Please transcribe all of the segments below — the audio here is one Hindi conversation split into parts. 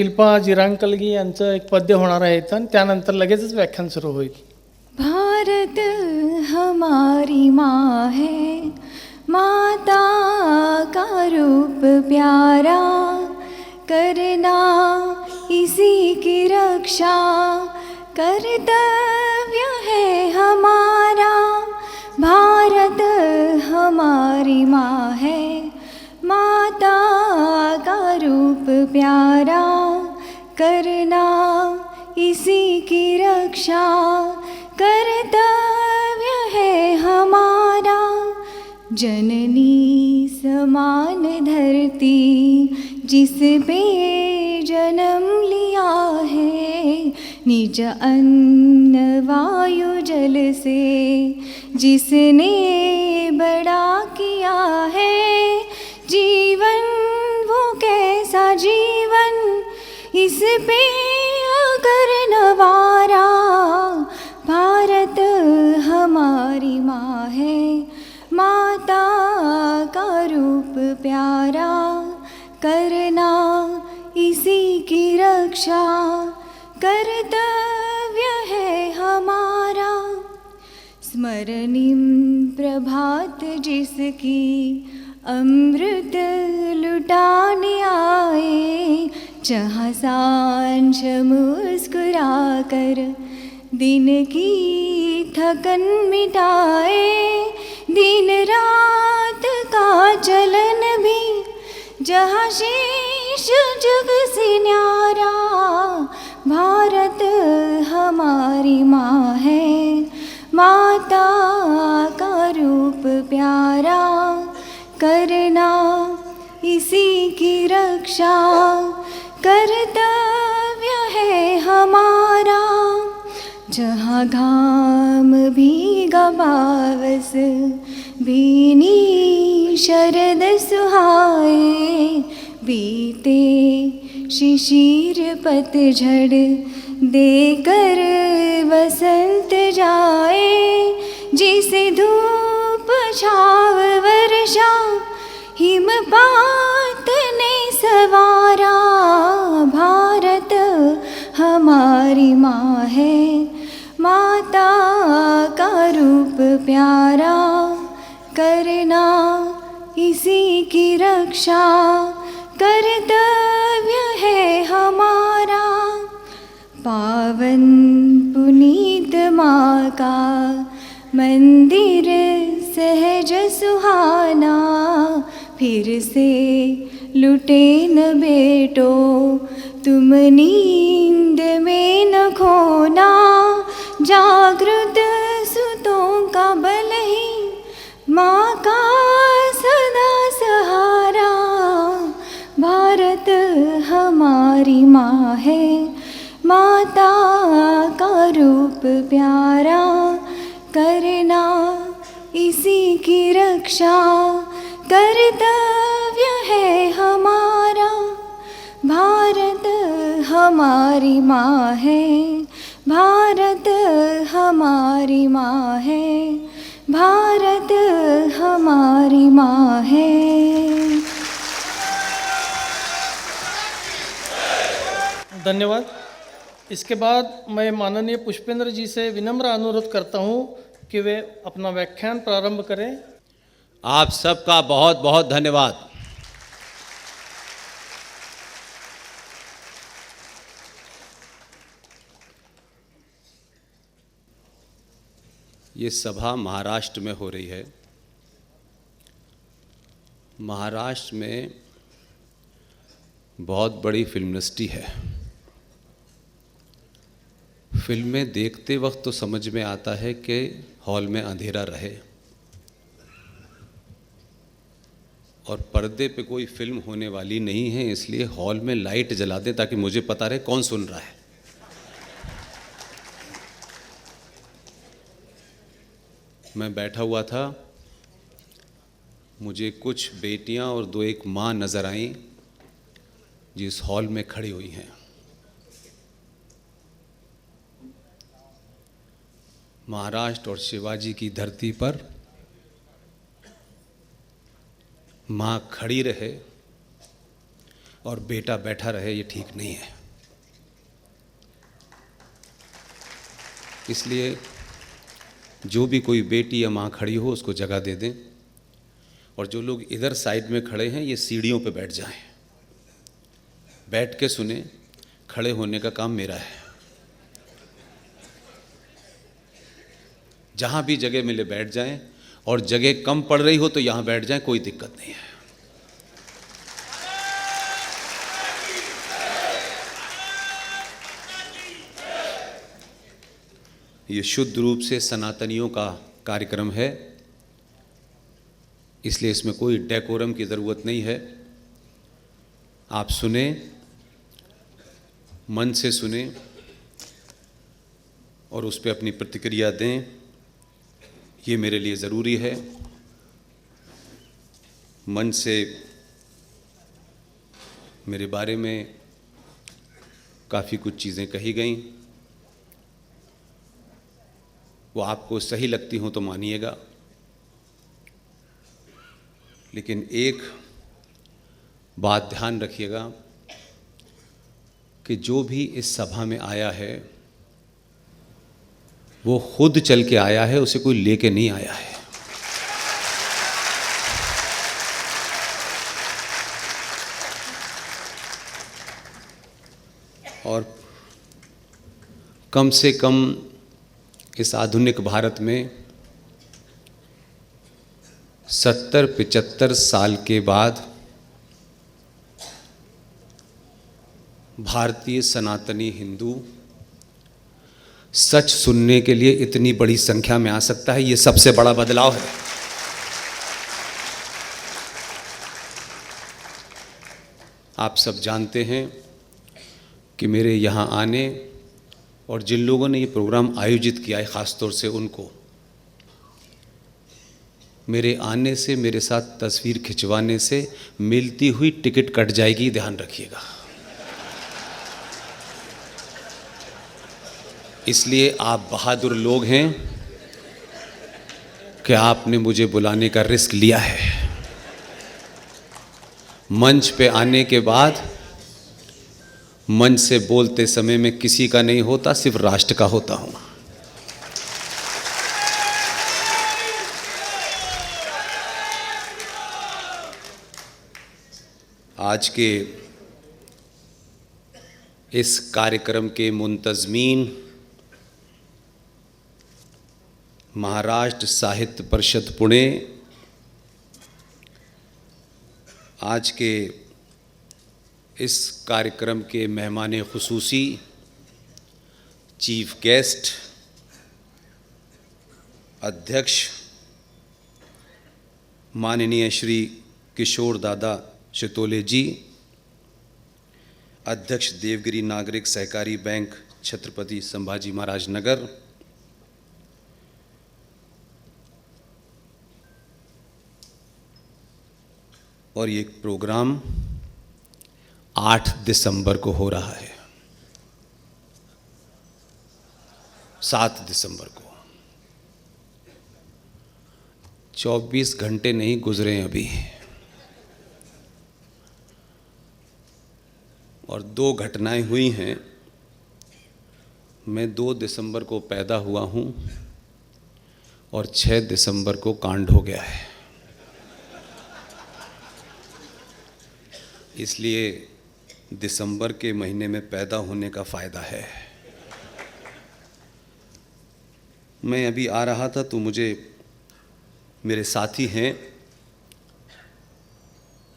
शिल्पा जिरांकलगी यांचं एक पद्य होणार आहे इथं, त्यानंतर लगेचच व्याख्यान सुरू होईल. भारत हमारी माँ है, माता का रूप प्यारा, करना इसी की रक्षा कर्तव्य है हमारा. भारत हमारी माँ है, माता का रूप प्यारा, करना इसी की रक्षा कर्तव्य है हमारा. जननी समान धरती जिस पे जन्म लिया है, निज अन्न वायु जल से जिसने बड़ा किया है. जीवन वो कैसा जीवन इस पे अगर नवारा. भारत हमारी माँ है, माता का रूप प्यारा, करना इसी की रक्षा कर्तव्य है हमारा. स्मरणीम प्रभात जिसकी अमृत लुटाने आए, जहाँ सांझ मुस्कुरा कर दिन की थकन मिटाए. दिन रात का चलन भी जहाँ शीश जग से न्यारा. भारत हमारी माँ है, माता का रूप प्यारा, करना इसी की रक्षा कर्तव्य है हमारा. जहाँ घाम भीगा बावस भीनी शरद सुहाए, बीते शिशिर पतझड़ देकर वसंत जाए. जिसे धूप छाव वर्षा हिमपात ने सवारा. भारत हमारी माँ है, माता का रूप प्यारा, करना इसी की रक्षा कर्तव्य है हमारा. पावन पुनीत माँ का मंदिर सहज सुहाना, फिर से लुटे न बेटो तुम नींद में न खोना. जागृत सुतों का बल ही माँ का सदा सहारा. भारत हमारी माँ है, माता का रूप प्यारा, करना इसी की रक्षा कर्तव्य है हमारा. भारत हमारी माँ है, भारत हमारी माँ है, भारत हमारी माँ है. धन्यवाद. इसके बाद मैं माननीय पुष्पेंद्र जी से विनम्र अनुरोध करता हूँ कि वे अपना व्याख्यान प्रारंभ करें. आप सबका बहुत बहुत धन्यवाद. ये सभा महाराष्ट्र में हो रही है. महाराष्ट्र में बहुत बड़ी फिल्म इंडस्ट्री है. फिल्में देखते वक्त तो समझ में आता है कि हॉल में अंधेरा रहे और पर्दे पे कोई फिल्म होने वाली नहीं है, इसलिए हॉल में लाइट जला दें ताकि मुझे पता रहे कौन सुन रहा है. मैं बैठा हुआ था, मुझे कुछ बेटियां और दो एक माँ नज़र आईं जिस हॉल में खड़ी हुई हैं. महाराष्ट्र और शिवाजी की धरती पर माँ खड़ी रहे, और बेटा बैठा रहे, ये ठीक नहीं है। इसलिए जो भी कोई बेटी या माँ खड़ी हो उसको जगह दे दें, और जो लोग इधर साइड में खड़े हैं ये सीढ़ियों पे बैठ जाएं, बैठ के सुने। खड़े होने का काम मेरा है। जहाँ भी जगह मिले बैठ जाएं, और जगह कम पड़ रही हो तो यहाँ बैठ जाएं, कोई दिक्कत नहीं है। ये शुद्ध रूप से सनातनियों का कार्यक्रम है, इसलिए इसमें कोई डेकोरम की ज़रूरत नहीं है। आप सुने, मन से सुने और उस पर अपनी प्रतिक्रिया दें, ये मेरे लिए ज़रूरी है। मन से मेरे बारे में काफ़ी कुछ चीज़ें कही गईं, वो आपको सही लगती हों तो मानिएगा, लेकिन एक बात ध्यान रखिएगा कि जो भी इस सभा में आया है वो खुद चल के आया है, उसे कोई लेके नहीं आया है। और कम से कम इस आधुनिक भारत में 70-75 साल के बाद भारतीय सनातनी हिंदू सच सुनने के लिए इतनी बड़ी संख्या में आ सकता है, ये सबसे बड़ा बदलाव है। आप सब जानते हैं कि मेरे यहाँ आने और जिन लोगों ने ये प्रोग्राम आयोजित किया है, ख़ास तौर से उनको, मेरे आने से, मेरे साथ तस्वीर खिंचवाने से मिलती हुई टिकट कट जाएगी, ध्यान रखिएगा। इसलिए आप बहादुर लोग हैं कि आपने मुझे बुलाने का रिस्क लिया है। मंच पे आने के बाद मंच से बोलते समय में किसी का नहीं होता, सिर्फ राष्ट्र का होता हूं। आज के इस कार्यक्रम के मुंतजमीन महाराष्ट्र साहित्य परिषद पुणे, आज के इस कार्यक्रम के मेहमान खुसूसी चीफ गेस्ट अध्यक्ष माननीय श्री किशोर दादा शितोले जी, अध्यक्ष देवगिरी नागरिक सहकारी बैंक छत्रपति संभाजी महाराज नगर, और ये प्रोग्राम 8 दिसंबर को हो रहा है, 7 दिसंबर को। 24 घंटे नहीं गुजरे हैं अभी, और 2 घटनाएं हुई हैं। मैं 2 दिसंबर को पैदा हुआ हूं और 6 दिसंबर को कांड हो गया है। इसलिए दिसंबर के महीने में पैदा होने का फ़ायदा है। मैं अभी आ रहा था तो मुझे मेरे साथी हैं,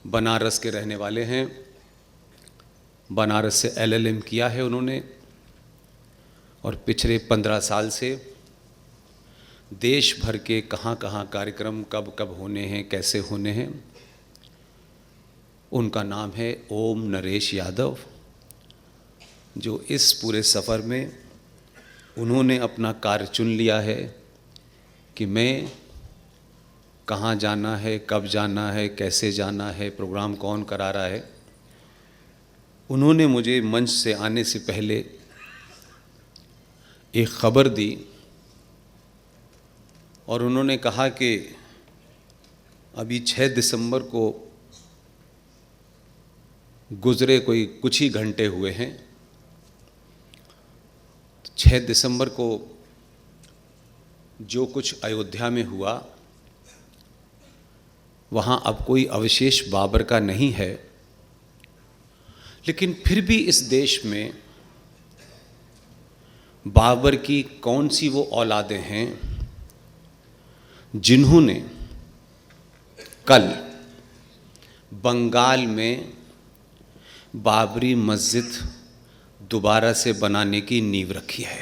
बनारस के रहने वाले हैं, बनारस से LLM किया है उन्होंने, और पिछले 15 साल से देश भर के कहाँ कहाँ कार्यक्रम कब कब होने हैं, कैसे होने हैं। उनका नाम है ओम नरेश यादव, जो इस पूरे सफ़र में उन्होंने अपना कार्य चुन लिया है कि मैं कहाँ जाना है, कब जाना है, कैसे जाना है, प्रोग्राम कौन करा रहा है। उन्होंने मुझे मंच से आने से पहले एक ख़बर दी और उन्होंने कहा कि अभी 6 दिसंबर को गुजरे कोई कुछ ही घंटे हुए हैं। 6 दिसंबर को जो कुछ अयोध्या में हुआ, वहाँ अब कोई अवशेष बाबर का नहीं है, लेकिन फिर भी इस देश में बाबर की कौन सी वो औलादें हैं जिन्होंने कल बंगाल में बाबरी मस्जिद दोबारा से बनाने की नींव रखी है।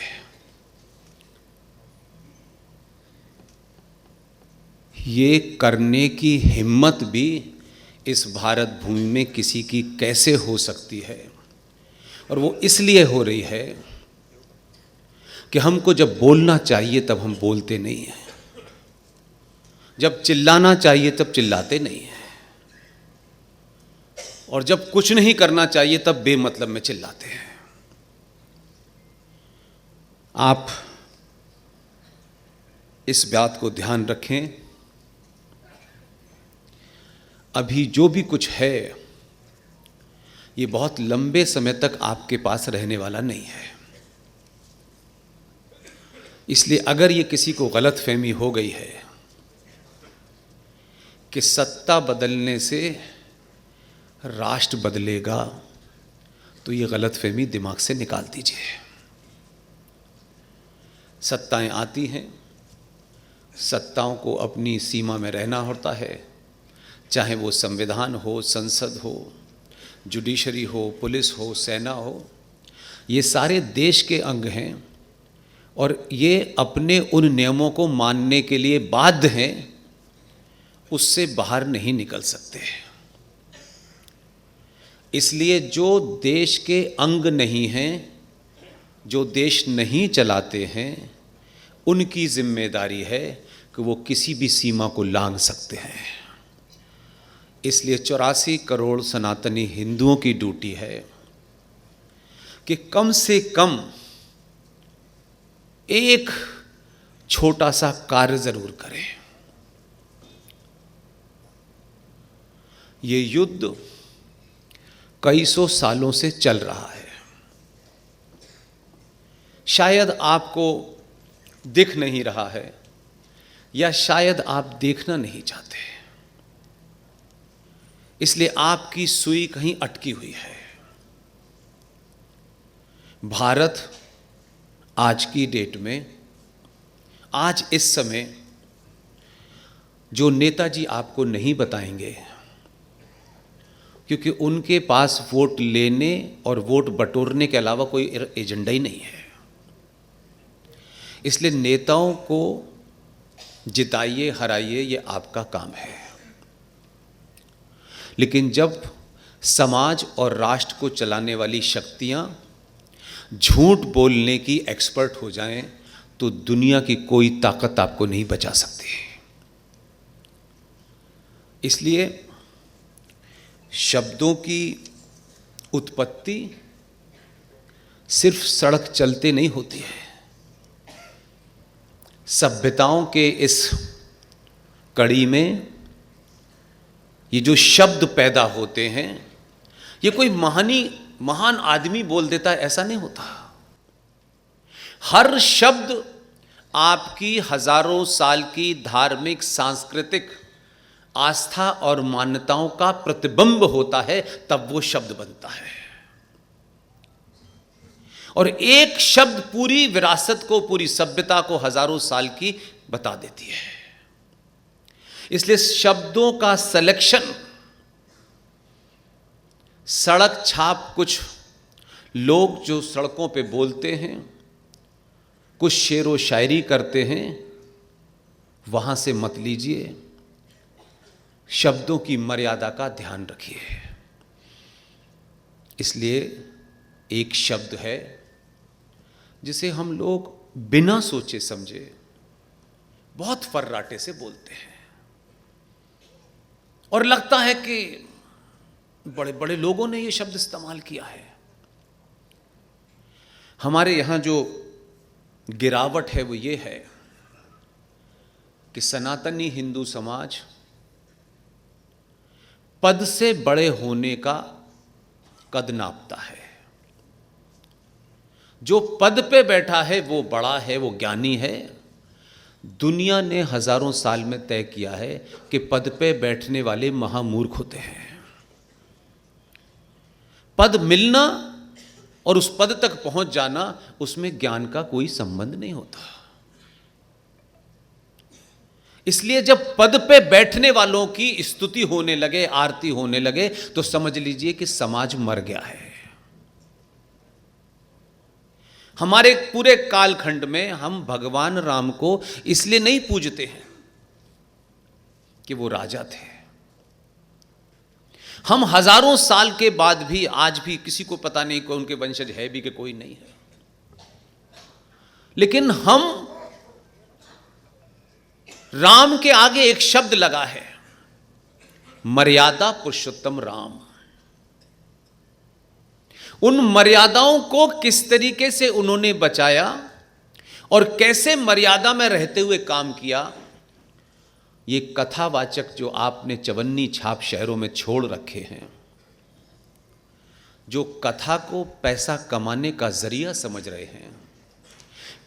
ये करने की हिम्मत भी इस भारत भूमि में किसी की कैसे हो सकती है? और वो इसलिए हो रही है कि हमको जब बोलना चाहिए तब हम बोलते नहीं हैं, जब चिल्लाना चाहिए तब चिल्लाते नहीं हैं, और जब कुछ नहीं करना चाहिए तब बेमतलब में चिल्लाते हैं। आप इस बात को ध्यान रखें, अभी जो भी कुछ है ये बहुत लंबे समय तक आपके पास रहने वाला नहीं है। इसलिए अगर ये किसी को गलतफहमी हो गई है कि सत्ता बदलने से राष्ट्र बदलेगा, तो ये गलतफहमी दिमाग से निकाल दीजिए। सत्ताएं आती हैं, सत्ताओं को अपनी सीमा में रहना होता है, चाहे वो संविधान हो, संसद हो, जुडिशरी हो, पुलिस हो, सेना हो, ये सारे देश के अंग हैं और ये अपने उन नियमों को मानने के लिए बाध्य हैं, उससे बाहर नहीं निकल सकते। इसलिए जो देश के अंग नहीं हैं, जो देश नहीं चलाते हैं, उनकी जिम्मेदारी है कि वो किसी भी सीमा को लांघ सकते हैं। इसलिए 84 करोड़ सनातनी हिंदुओं की ड्यूटी है कि कम से कम एक छोटा सा कार्य जरूर करें। ये युद्ध कई सौ सालों से चल रहा है। शायद आपको दिख नहीं रहा है, या शायद आप देखना नहीं चाहते, इसलिए आपकी सुई कहीं अटकी हुई है। भारत आज की डेट में, आज इस समय, जो नेताजी आपको नहीं बताएंगे, क्योंकि उनके पास वोट लेने और वोट बटोरने के अलावा कोई एजेंडा ही नहीं है। इसलिए नेताओं को जिताइए, हराइए, ये आपका काम है। लेकिन जब समाज और राष्ट्र को चलाने वाली शक्तियां झूठ बोलने की एक्सपर्ट हो जाएं, तो दुनिया की कोई ताकत आपको नहीं बचा सकती। इसलिए शब्दों की उत्पत्ति सिर्फ सड़क चलते नहीं होती है। सभ्यताओं के इस कड़ी में ये जो शब्द पैदा होते हैं, ये कोई महान आदमी बोल देता है ऐसा नहीं होता। हर शब्द आपकी हजारों साल की धार्मिक, सांस्कृतिक आस्था और मान्यताओं का प्रतिबिंब होता है, तब वो शब्द बनता है। और एक शब्द पूरी विरासत को, पूरी सभ्यता को हजारों साल की बता देती है। इसलिए शब्दों का सिलेक्शन, सड़क छाप, कुछ लोग जो सड़कों पे बोलते हैं, कुछ शेरो शायरी करते हैं, वहां से मत लीजिए। शब्दों की मर्यादा का ध्यान रखिए। इसलिए एक शब्द है जिसे हम लोग बिना सोचे समझे बहुत फर्राटे से बोलते हैं, और लगता है कि बड़े बड़े लोगों ने ये शब्द इस्तेमाल किया है। हमारे यहां जो गिरावट है वो ये है कि सनातनी हिंदू समाज पद से बड़े होने का कद नापता है। जो पद पे बैठा है वो बड़ा है, वो ज्ञानी है। दुनिया ने हजारों साल में तय किया है कि पद पे बैठने वाले महामूर्ख होते हैं। पद मिलना और उस पद तक पहुंच जाना, उसमें ज्ञान का कोई संबंध नहीं होता। इसलिए जब पद पे बैठने वालों की स्तुति होने लगे, आरती होने लगे, तो समझ लीजिए कि समाज मर गया है। हमारे पूरे कालखंड में हम भगवान राम को इसलिए नहीं पूजते हैं कि वो राजा थे। हम हजारों साल के बाद भी आज भी किसी को पता नहीं कि उनके वंशज है भी कि कोई नहीं है, लेकिन हम राम के आगे एक शब्द लगा है, मर्यादा पुरुषोत्तम राम। उन मर्यादाओं को किस तरीके से उन्होंने बचाया और कैसे मर्यादा में रहते हुए काम किया, ये कथावाचक जो आपने चवन्नी छाप शहरों में छोड़ रखे हैं, जो कथा को पैसा कमाने का जरिया समझ रहे हैं,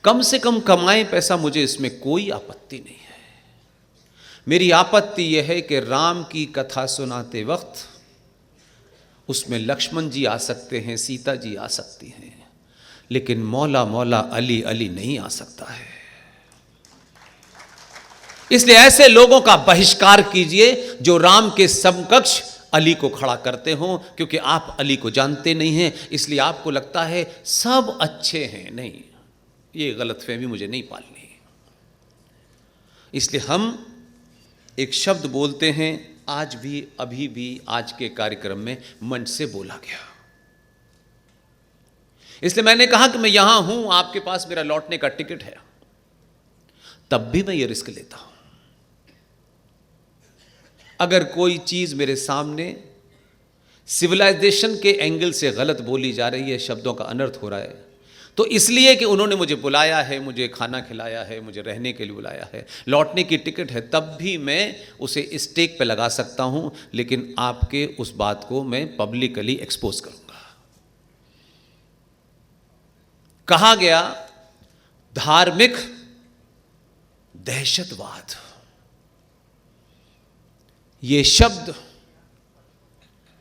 कम से कम कमाएं पैसा, मुझे इसमें कोई आपत्ति नहीं है। मेरी आपत्ति यह है कि राम की कथा सुनाते वक्त उसमें लक्ष्मण जी आ सकते हैं, सीता जी आ सकती हैं, लेकिन मौला मौला अली अली नहीं आ सकता है। इसलिए ऐसे लोगों का बहिष्कार कीजिए जो राम के समकक्ष अली को खड़ा करते हो, क्योंकि आप अली को जानते नहीं हैं, इसलिए आपको लगता है सब अच्छे हैं। नहीं, ये गलतफहमी मुझे नहीं पालनी। इसलिए हम एक शब्द बोलते हैं, आज भी, अभी भी, आज के कार्यक्रम में मंच से बोला गया। इसलिए मैंने कहा कि मैं यहां हूं, आपके पास मेरा लौटने का टिकट है, तब भी मैं ये रिस्क लेता हूं। अगर कोई चीज मेरे सामने सिविलाइजेशन के एंगल से गलत बोली जा रही है, शब्दों का अनर्थ हो रहा है, तो इसलिए कि उन्होंने मुझे बुलाया है, मुझे खाना खिलाया है, मुझे रहने के लिए बुलाया है, लौटने की टिकट है, तब भी मैं उसे स्टेक पे लगा सकता हूं, लेकिन आपके उस बात को मैं पब्लिकली एक्सपोज करूंगा। कहा गया धार्मिक दहशतवाद, ये शब्द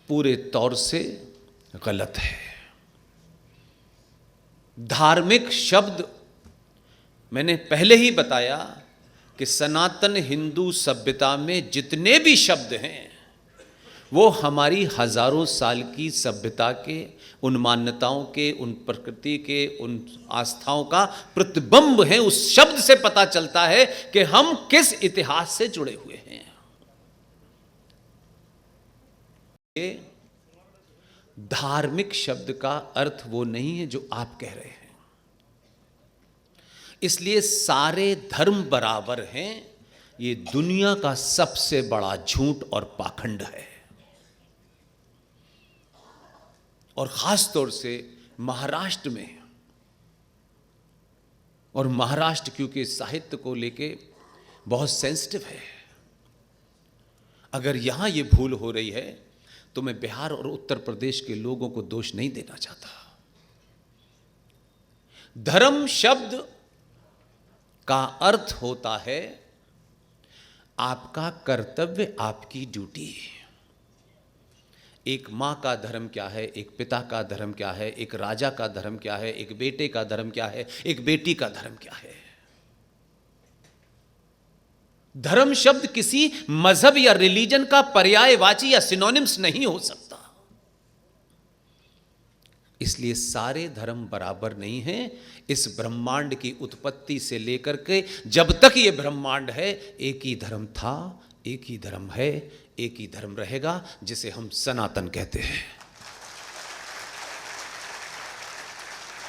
पूरे तौर से गलत है। धार्मिक शब्द, मैंने पहले ही बताया कि सनातन हिंदू सभ्यता में जितने भी शब्द हैं वो हमारी हजारों साल की सभ्यता के, उन मान्यताओं के, उन प्रकृति के, उन आस्थाओं का प्रतिबिंब है। उस शब्द से पता चलता है कि हम किस इतिहास से जुड़े हुए हैं। ये धार्मिक शब्द का अर्थ वो नहीं है जो आप कह रहे हैं। इसलिए सारे धर्म बराबर हैं, ये दुनिया का सबसे बड़ा झूठ और पाखंड है। और खास तौर से महाराष्ट्र में, और महाराष्ट्र क्योंकि साहित्य को लेके बहुत सेंसिटिव है, अगर यहां ये भूल हो रही है तो मैं बिहार और उत्तर प्रदेश के लोगों को दोष नहीं देना चाहता। धर्म शब्द का अर्थ होता है आपका कर्तव्य, आपकी ड्यूटी। एक मां का धर्म क्या है, एक पिता का धर्म क्या है, एक राजा का धर्म क्या है, एक बेटे का धर्म क्या है, एक बेटी का धर्म क्या है। धर्म शब्द किसी मजहब या रिलीजन का पर्यायवाची या सिनोनिम्स नहीं हो सकता। इसलिए सारे धर्म बराबर नहीं हैं। इस ब्रह्मांड की उत्पत्ति से लेकर के जब तक ये ब्रह्मांड है, एक ही धर्म था, एक ही धर्म है, एक ही धर्म रहेगा, जिसे हम सनातन कहते हैं।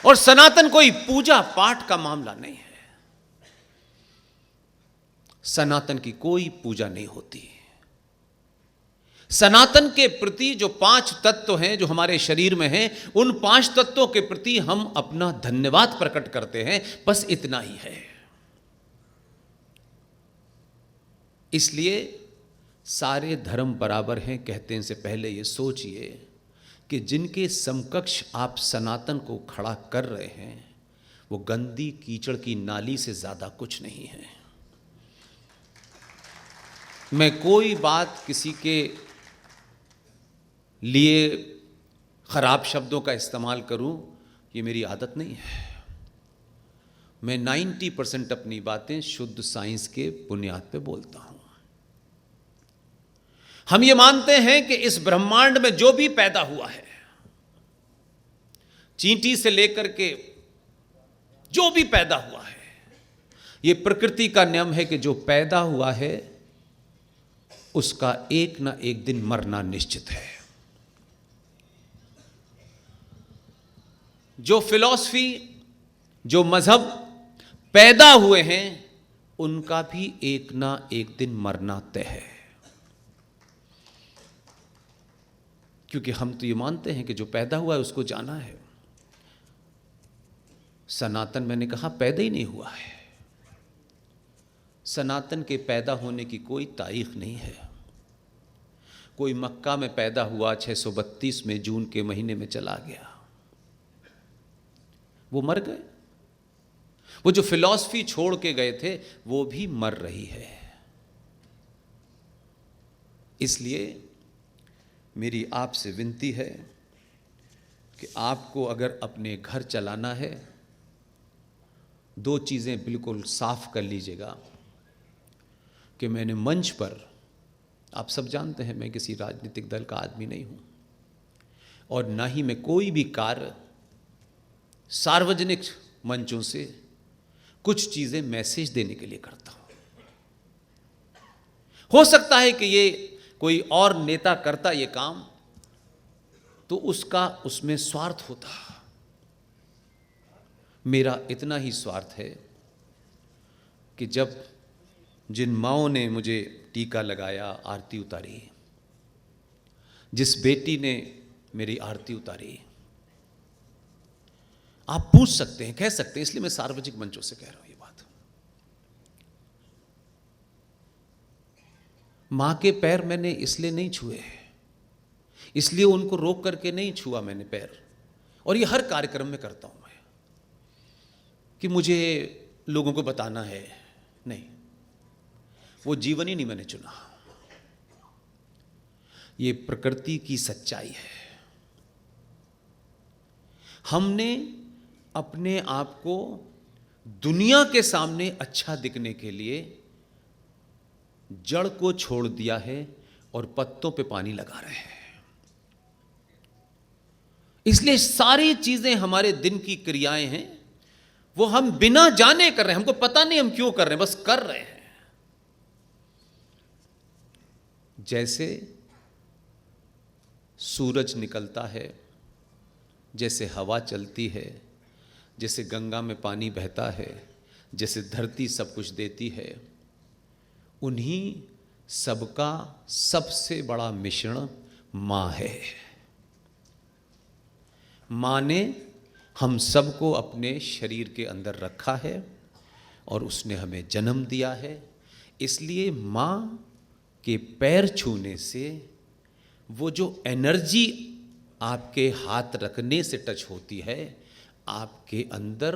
और सनातन कोई पूजा पाठ का मामला नहीं है। सनातन की कोई पूजा नहीं होती। सनातन के प्रति जो 5 तत्व हैं जो हमारे शरीर में हैं, उन 5 तत्वों के प्रति हम अपना धन्यवाद प्रकट करते हैं, बस इतना ही है। इसलिए सारे धर्म बराबर हैं कहते हैं से पहले ये सोचिए कि जिनके समकक्ष आप सनातन को खड़ा कर रहे हैं वो गंदी कीचड़ की नाली से ज़्यादा कुछ नहीं है। मैं कोई बात किसी के लिए खराब शब्दों का इस्तेमाल करूं, ये मेरी आदत नहीं है। मैं 90% अपनी बातें शुद्ध साइंस के बुनियाद पे बोलता हूं। हम ये मानते हैं कि इस ब्रह्मांड में जो भी पैदा हुआ है, चींटी से लेकर के जो भी पैदा हुआ है, ये प्रकृति का नियम है कि जो पैदा हुआ है उसका एक ना एक दिन मरना निश्चित है। जो फिलॉसफी, जो मजहब पैदा हुए हैं, उनका भी एक ना एक दिन मरना तय है। क्योंकि हम तो ये मानते हैं कि जो पैदा हुआ है उसको जाना है। सनातन, मैंने कहा, पैदा ही नहीं हुआ है। सनातन के पैदा होने की कोई तारीख नहीं है। कोई मक्का में पैदा हुआ, 632 में जून के महीने में चला गया, वो मर गए। वो जो फिलॉसफी छोड़ के गए थे वो भी मर रही है। इसलिए मेरी आपसे विनती है कि आपको अगर अपने घर चलाना है, दो चीज़ें बिल्कुल साफ कर लीजिएगा कि मैंने मंच पर, आप सब जानते हैं मैं किसी राजनीतिक दल का आदमी नहीं हूं, और ना ही मैं कोई भी कार्य सार्वजनिक मंचों से कुछ चीज़ें मैसेज देने के लिए करता हूं। हो सकता है कि ये कोई और नेता करता ये काम तो उसका उसमें स्वार्थ होता। मेरा इतना ही स्वार्थ है कि जब जिन माँओं ने मुझे टीका लगाया, आरती उतारी, जिस बेटी ने मेरी आरती उतारी, आप पूछ सकते हैं, कह सकते हैं, इसलिए मैं सार्वजनिक मंचों से कह रहा हूं ये बात। मां के पैर मैंने इसलिए नहीं छुए, इसलिए उनको रोक करके नहीं छुआ मैंने पैर, और ये हर कार्यक्रम में करता हूं मैं, कि मुझे लोगों को बताना है, नहीं, वो जीवन ही नहीं मैंने चुना। ये प्रकृति की सच्चाई है। हमने अपने आप को दुनिया के सामने अच्छा दिखने के लिए जड़ को छोड़ दिया है और पत्तों पे पानी लगा रहे हैं। इसलिए सारी चीजें, हमारे दिन की क्रियाएं हैं, वो हम बिना जाने कर रहे हैं, हमको पता नहीं हम क्यों कर रहे हैं, बस कर रहे हैं। जैसे सूरज निकलता है, जैसे हवा चलती है, जैसे गंगा में पानी बहता है, जैसे धरती सब कुछ देती है, उन्हीं सबका सबसे बड़ा मिश्रण माँ है। माँ ने हम सबको अपने शरीर के अंदर रखा है और उसने हमें जन्म दिया है। इसलिए माँ के पैर छूने से वो जो एनर्जी आपके हाथ रखने से टच होती है, आपके अंदर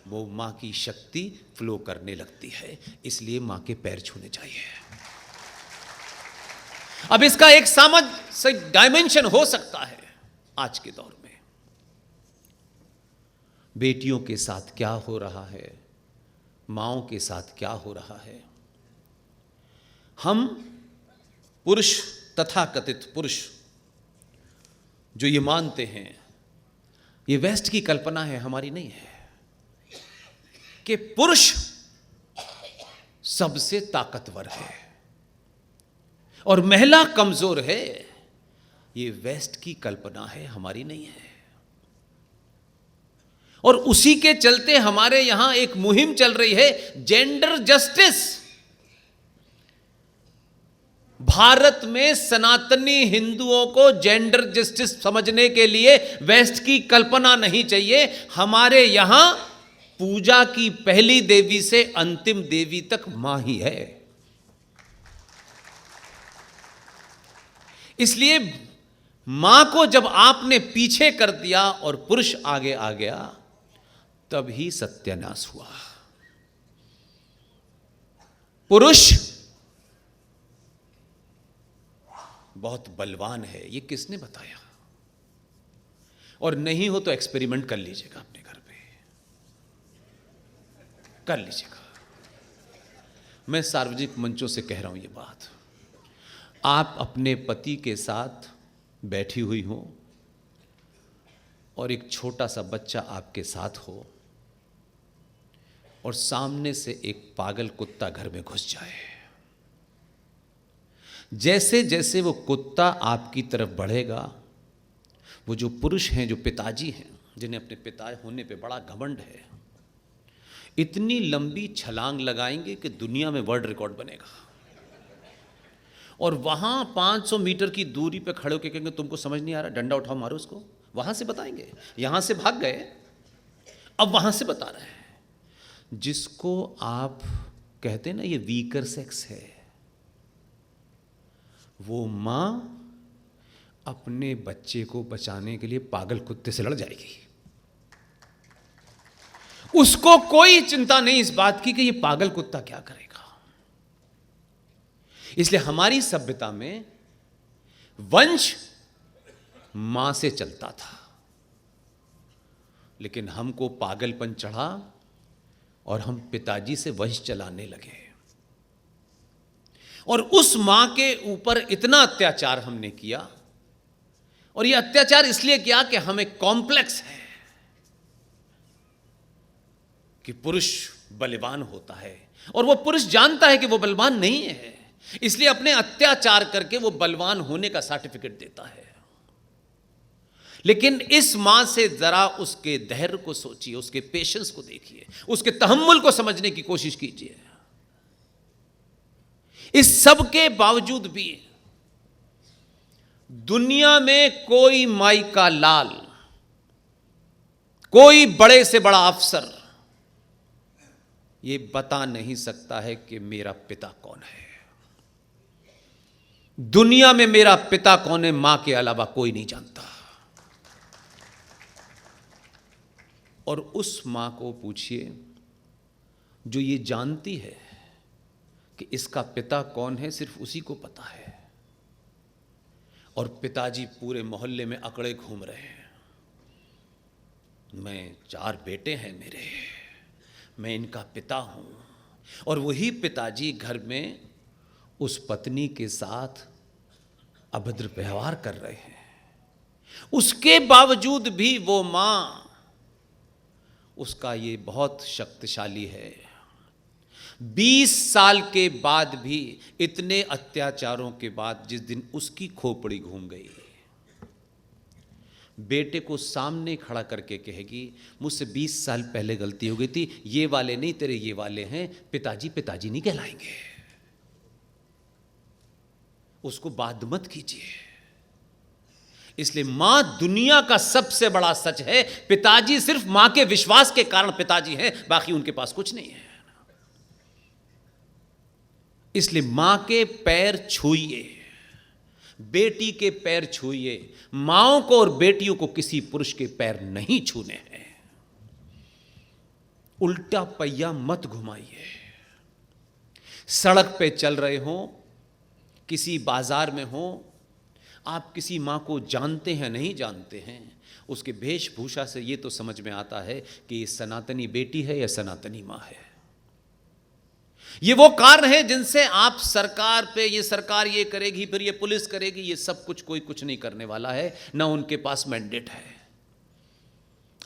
वो माँ की शक्ति फ्लो करने लगती है। इसलिए माँ के पैर छूने चाहिए। अब इसका एक सामाजिक डायमेंशन हो सकता है आज के दौर में। बेटियों के साथ क्या हो रहा है, माँओं के साथ क्या हो रहा है। हम पुरुष, तथाकथित पुरुष जो ये मानते हैं, ये वेस्ट की कल्पना है, हमारी नहीं है, कि पुरुष सबसे ताकतवर है और महिला कमजोर है। ये वेस्ट की कल्पना है, हमारी नहीं है। और उसी के चलते हमारे यहां एक मुहिम चल रही है, जेंडर जस्टिस। भारत में सनातनी हिंदुओं को जेंडर जस्टिस समझने के लिए वेस्ट की कल्पना नहीं चाहिए। हमारे यहां पूजा की पहली देवी से अंतिम देवी तक मां ही है। इसलिए मां को जब आपने पीछे कर दिया और पुरुष आगे आ गया, तभी सत्यानाश हुआ। पुरुष बहुत बलवान है, ये किसने बताया? और नहीं हो तो एक्सपेरिमेंट कर लीजिएगा, अपने घर पे कर लीजिएगा। मैं सार्वजनिक मंचों से कह रहा हूं ये बात। आप अपने पति के साथ बैठी हुई हो और एक छोटा सा बच्चा आपके साथ हो और सामने से एक पागल कुत्ता घर में घुस जाए। जैसे जैसे वो कुत्ता आपकी तरफ बढ़ेगा, वो जो पुरुष हैं, जो पिताजी हैं, जिन्हें अपने पिता होने पे बड़ा घमंड है, इतनी लंबी छलांग लगाएंगे कि दुनिया में वर्ल्ड रिकॉर्ड बनेगा। और वहां 500 मीटर की दूरी पे खड़े होकर कहेंगे तुमको समझ नहीं आ रहा, डंडा उठाओ मारो उसको। वहां से बताएंगे, यहां से भाग गए, अब वहां से बता रहे हैं। जिसको आप कहते हैं ना ये वीकर सेक्स है, वो मां अपने बच्चे को बचाने के लिए पागल कुत्ते से लड़ जाएगी। उसको कोई चिंता नहीं इस बात की कि ये पागल कुत्ता क्या करेगा। इसलिए हमारी सभ्यता में वंश मां से चलता था, लेकिन हमको पागलपन चढ़ा और हम पिताजी से वंश चलाने लगे। और उस मां के ऊपर इतना अत्याचार हमने किया, और यह अत्याचार इसलिए किया कि हमें कॉम्प्लेक्स है कि पुरुष बलवान होता है, और वो पुरुष जानता है कि वो बलवान नहीं है, इसलिए अपने अत्याचार करके वो बलवान होने का सर्टिफिकेट देता है। लेकिन इस मां से जरा उसके धैर्य को सोचिए, उसके पेशेंस को देखिए, उसके तहम्मुल को समझने की कोशिश कीजिए। इस सब के बावजूद भी दुनिया में कोई माई का लाल, कोई बड़े से बड़ा अफसर ये बता नहीं सकता है कि मेरा पिता कौन है। दुनिया में मेरा पिता कौन है, मां के अलावा कोई नहीं जानता। और उस मां को पूछिए जो ये जानती है कि इसका पिता कौन है, सिर्फ उसी को पता है। और पिताजी पूरे मोहल्ले में अकड़े घूम रहे हैं, मैं 4 बेटे हैं मेरे, मैं इनका पिता हूं। और वही पिताजी घर में उस पत्नी के साथ अभद्र व्यवहार कर रहे हैं। उसके बावजूद भी वो मां, उसका ये बहुत शक्तिशाली है। 20 साल के बाद भी, इतने अत्याचारों के बाद, जिस दिन उसकी खोपड़ी घूम गई, बेटे को सामने खड़ा करके कहेगी मुझसे 20 साल पहले गलती हो गई थी, ये वाले नहीं तेरे ये वाले हैं, पिताजी पिताजी नहीं कहलाएंगे। उसको बात मत कीजिए। इसलिए मां दुनिया का सबसे बड़ा सच है। पिताजी सिर्फ मां के विश्वास के कारण पिताजी हैं, बाकी उनके पास कुछ नहीं है। इसलिए मां के पैर छूइए, बेटी के पैर छूइए। माओं को और बेटियों को किसी पुरुष के पैर नहीं छूने हैं। उल्टा पहिया मत घुमाइए। सड़क पे चल रहे हो, किसी बाजार में हो, आप किसी मां को जानते हैं नहीं जानते हैं, उसके वेशभूषा से ये तो समझ में आता है कि ये सनातनी बेटी है या सनातनी मां है। ये वो कारण है जिनसे आप सरकार पे, ये सरकार ये करेगी, फिर ये पुलिस करेगी, ये सब कुछ कोई कुछ नहीं करने वाला है, ना उनके पास मैंडेट है।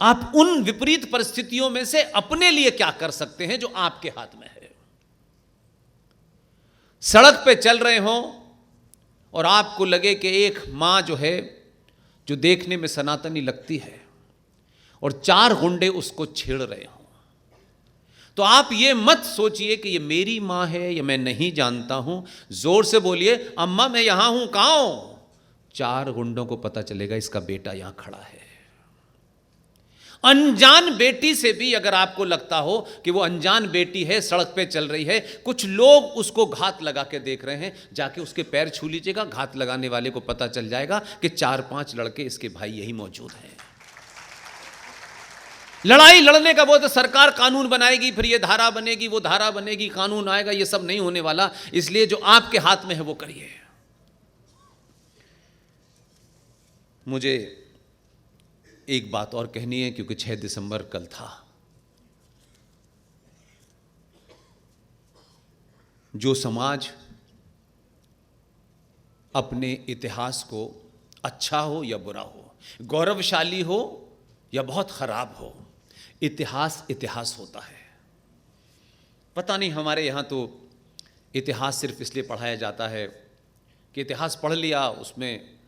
आप उन विपरीत परिस्थितियों में से अपने लिए क्या कर सकते हैं जो आपके हाथ में है। सड़क पे चल रहे हो और आपको लगे कि एक मां जो है, जो देखने में सनातनी लगती है, और 4 गुंडे उसको छेड़ रहे हो, तो आप ये मत सोचिए कि ये मेरी मां है या मैं नहीं जानता हूं। जोर से बोलिए अम्मा मैं यहां हूं, कहां हूं। 4 गुंडों को पता चलेगा इसका बेटा यहां खड़ा है। अनजान बेटी से भी अगर आपको लगता हो कि वो अनजान बेटी है, सड़क पे चल रही है, कुछ लोग उसको घात लगा के देख रहे हैं, जाके उसके पैर छू लीजिएगा, घात लगाने वाले को पता चल जाएगा कि 4-5 लड़के इसके भाई यही मौजूद हैं। लड़ाई लड़ने का वो तो सरकार कानून बनाएगी, फिर ये धारा बनेगी, वो धारा बनेगी, कानून आएगा, ये सब नहीं होने वाला। इसलिए जो आपके हाथ में है वो करिए। मुझे एक बात और कहनी है, क्योंकि 6 दिसंबर कल था। जो समाज अपने इतिहास को, अच्छा हो या बुरा हो, गौरवशाली हो या बहुत खराब हो, इतिहास इतिहास होता है। पता नहीं हमारे यहाँ तो इतिहास सिर्फ इसलिए पढ़ाया जाता है कि इतिहास पढ़ लिया, उसमें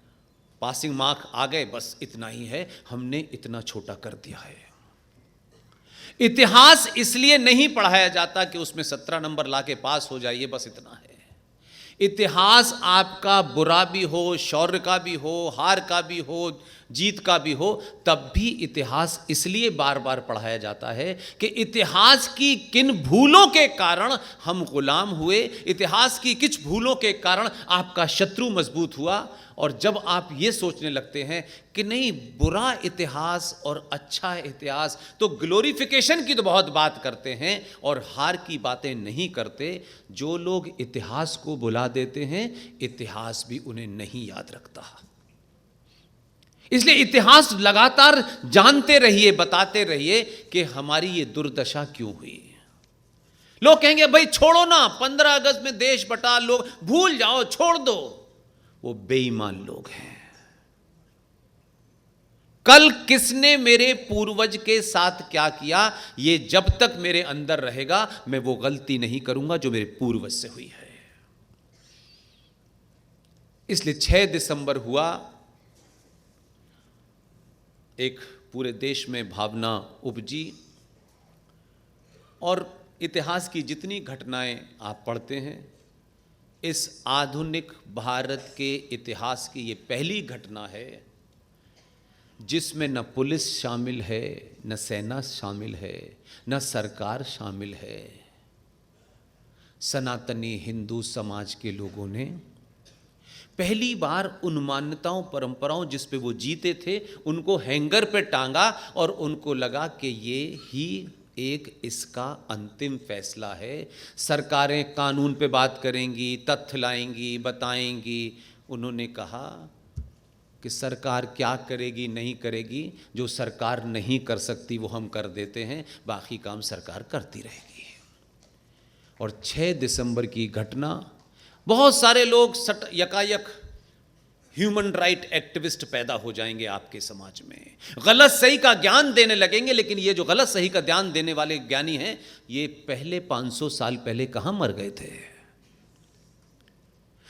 पासिंग मार्क आ गए, बस इतना ही है, हमने इतना छोटा कर दिया है। इतिहास इसलिए नहीं पढ़ाया जाता कि उसमें 17 नंबर लाके पास हो जाइए, बस इतना है। इतिहास आपका बुरा भी हो, शौर्य का भी हो, हार का भी हो, जीत का भी हो, तब भी इतिहास इसलिए बार बार पढ़ाया जाता है कि इतिहास की किन भूलों के कारण हम गुलाम हुए, इतिहास की किस भूलों के कारण आपका शत्रु मजबूत हुआ। और जब आप ये सोचने लगते हैं कि नहीं, बुरा इतिहास और अच्छा इतिहास, तो ग्लोरिफिकेशन की तो बहुत बात करते हैं और हार की बातें नहीं करते। जो लोग इतिहास को भुला देते हैं, इतिहास भी उन्हें नहीं याद रखता। इसलिए इतिहास लगातार जानते रहिए, बताते रहिए कि हमारी ये दुर्दशा क्यों हुई। लोग कहेंगे भाई छोड़ो ना, 15 अगस्त में देश बटा, लोग भूल जाओ, छोड़ दो। वो बेईमान लोग हैं। कल किसने मेरे पूर्वज के साथ क्या किया, ये जब तक मेरे अंदर रहेगा, मैं वो गलती नहीं करूंगा जो मेरे पूर्वज से हुई है। इसलिए 6 दिसंबर हुआ, एक पूरे देश में भावना उपजी और इतिहास की जितनी घटनाएं आप पढ़ते हैं, इस आधुनिक भारत के इतिहास की ये पहली घटना है जिसमें न पुलिस शामिल है, न सेना शामिल है, न सरकार शामिल है। सनातनी हिंदू समाज के लोगों ने पहली बार उन मान्यताओं परंपराओं जिस पे वो जीते थे, उनको हैंगर पे टांगा और उनको लगा कि ये ही एक इसका अंतिम फैसला है। सरकारें कानून पे बात करेंगी, तथ्य लाएंगी, बताएंगी। उन्होंने कहा कि सरकार क्या करेगी नहीं करेगी, जो सरकार नहीं कर सकती वो हम कर देते हैं, बाकी काम सरकार करती रहेगी। और 6 दिसंबर की घटना, बहुत सारे लोग यकायक ह्यूमन राइट एक्टिविस्ट पैदा हो जाएंगे आपके समाज में, गलत सही का ज्ञान देने लगेंगे। लेकिन ये जो गलत सही का ज्ञान देने वाले ज्ञानी हैं, ये पहले 500 साल पहले कहां मर गए थे।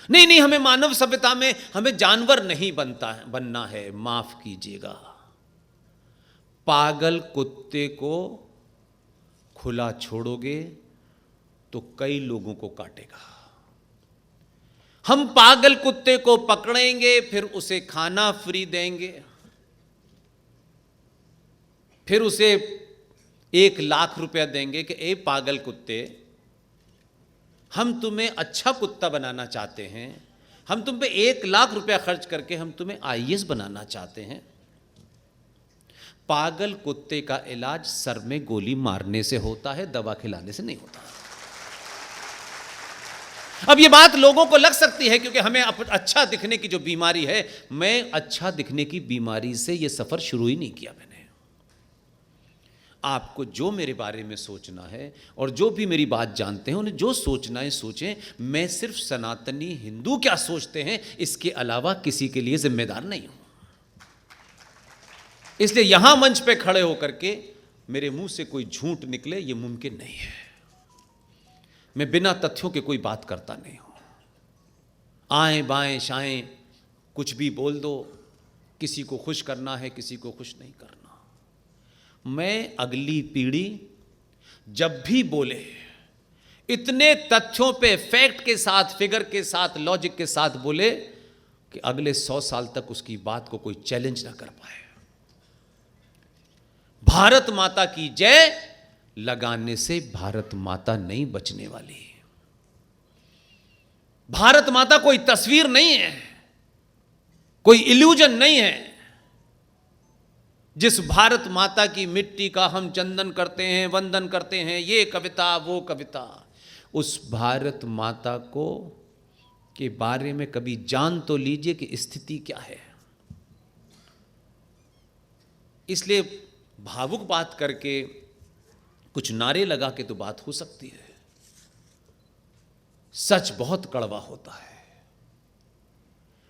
नहीं, हमें मानव सभ्यता में हमें जानवर नहीं बनना है। माफ कीजिएगा, पागल कुत्ते को खुला छोड़ोगे तो कई लोगों को काटेगा। हम पागल कुत्ते को पकड़ेंगे, फिर उसे खाना फ्री देंगे, फिर उसे 1 लाख रुपया देंगे कि ए पागल कुत्ते, हम तुम्हें अच्छा कुत्ता बनाना चाहते हैं, हम तुम पे 1 लाख रुपया खर्च करके हम तुम्हें IAS बनाना चाहते हैं। पागल कुत्ते का इलाज सर में गोली मारने से होता है, दवा खिलाने से नहीं होता। अब ये बात लोगों को लग सकती है क्योंकि हमें अच्छा दिखने की जो बीमारी है, मैं अच्छा दिखने की बीमारी से ये सफर शुरू ही नहीं किया मैंने। आपको जो मेरे बारे में सोचना है और जो भी मेरी बात जानते हैं, उन्हें जो सोचना है सोचें। मैं सिर्फ सनातनी हिंदू क्या सोचते हैं इसके अलावा किसी के लिए जिम्मेदार नहीं हूं। इसलिए यहां मंच पे खड़े होकर के मेरे मुंह से कोई झूठ निकले ये मुमकिन नहीं है। मैं बिना तथ्यों के कोई बात करता नहीं हूं। आएं बाएं शाएं कुछ भी बोल दो, किसी को खुश करना है, किसी को खुश नहीं करना। मैं अगली पीढ़ी जब भी बोले इतने तथ्यों पे, फैक्ट के साथ, फिगर के साथ, लॉजिक के साथ बोले कि अगले 100 साल तक उसकी बात को कोई चैलेंज ना कर पाए। भारत माता की जय लगाने से भारत माता नहीं बचने वाली। भारत माता कोई तस्वीर नहीं है, कोई इल्यूजन नहीं है। जिस भारत माता की मिट्टी का हम चंदन करते हैं, वंदन करते हैं, ये कविता वो कविता, उस भारत माता को के बारे में कभी जान तो लीजिए कि स्थिति क्या है। इसलिए भावुक बात करके कुछ नारे लगा के तो बात हो सकती है। सच बहुत कड़वा होता है,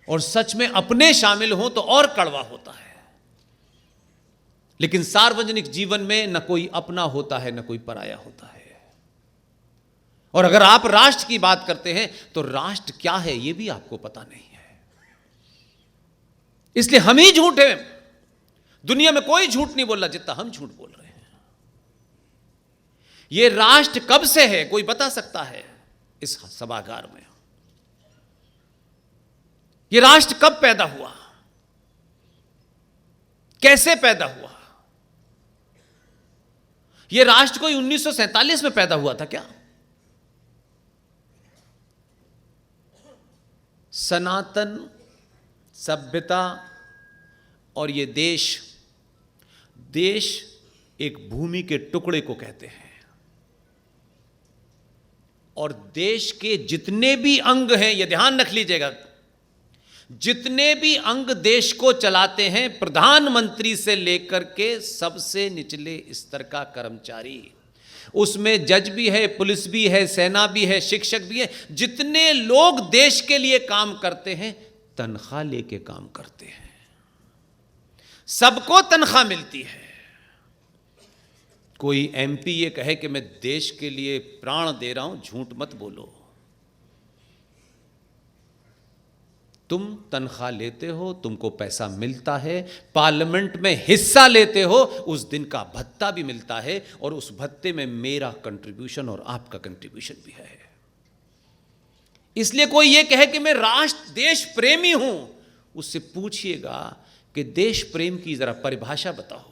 और सच में अपने शामिल हों तो और कड़वा होता है। लेकिन सार्वजनिक जीवन में न कोई अपना होता है, न कोई पराया होता है। और अगर आप राष्ट्र की बात करते हैं तो राष्ट्र क्या है यह भी आपको पता नहीं है। इसलिए हम ही झूठ हैं। दुनिया में कोई झूठ नहीं बोल रहा जितना हम झूठ बोल रहे हैं। यह राष्ट्र कब से है कोई बता सकता है इस सभागार में? यह राष्ट्र कब पैदा हुआ, कैसे पैदा हुआ? यह राष्ट्र कोई 1947 में पैदा हुआ था क्या? सनातन सभ्यता और ये देश एक भूमि के टुकड़े को कहते हैं, और देश के जितने भी अंग हैं, ये ध्यान रख लीजिएगा, जितने भी अंग देश को चलाते हैं, प्रधानमंत्री से लेकर के सबसे निचले स्तर का कर्मचारी, उसमें जज भी है, पुलिस भी है, सेना भी है, शिक्षक भी है, जितने लोग देश के लिए काम करते हैं तनख्वाह लेके काम करते हैं। सबको तनख्वाह मिलती है। कोई एमपी ये कहे कि मैं देश के लिए प्राण दे रहा हूं, झूठ मत बोलो। तुम तनख्वाह लेते हो, तुमको पैसा मिलता है, पार्लियामेंट में हिस्सा लेते हो, उस दिन का भत्ता भी मिलता है, और उस भत्ते में मेरा कंट्रीब्यूशन और आपका कंट्रीब्यूशन भी है। इसलिए कोई ये कहे कि मैं राष्ट्र देश प्रेमी हूं, उससे पूछिएगा कि देश प्रेम की जरा परिभाषा बताओ।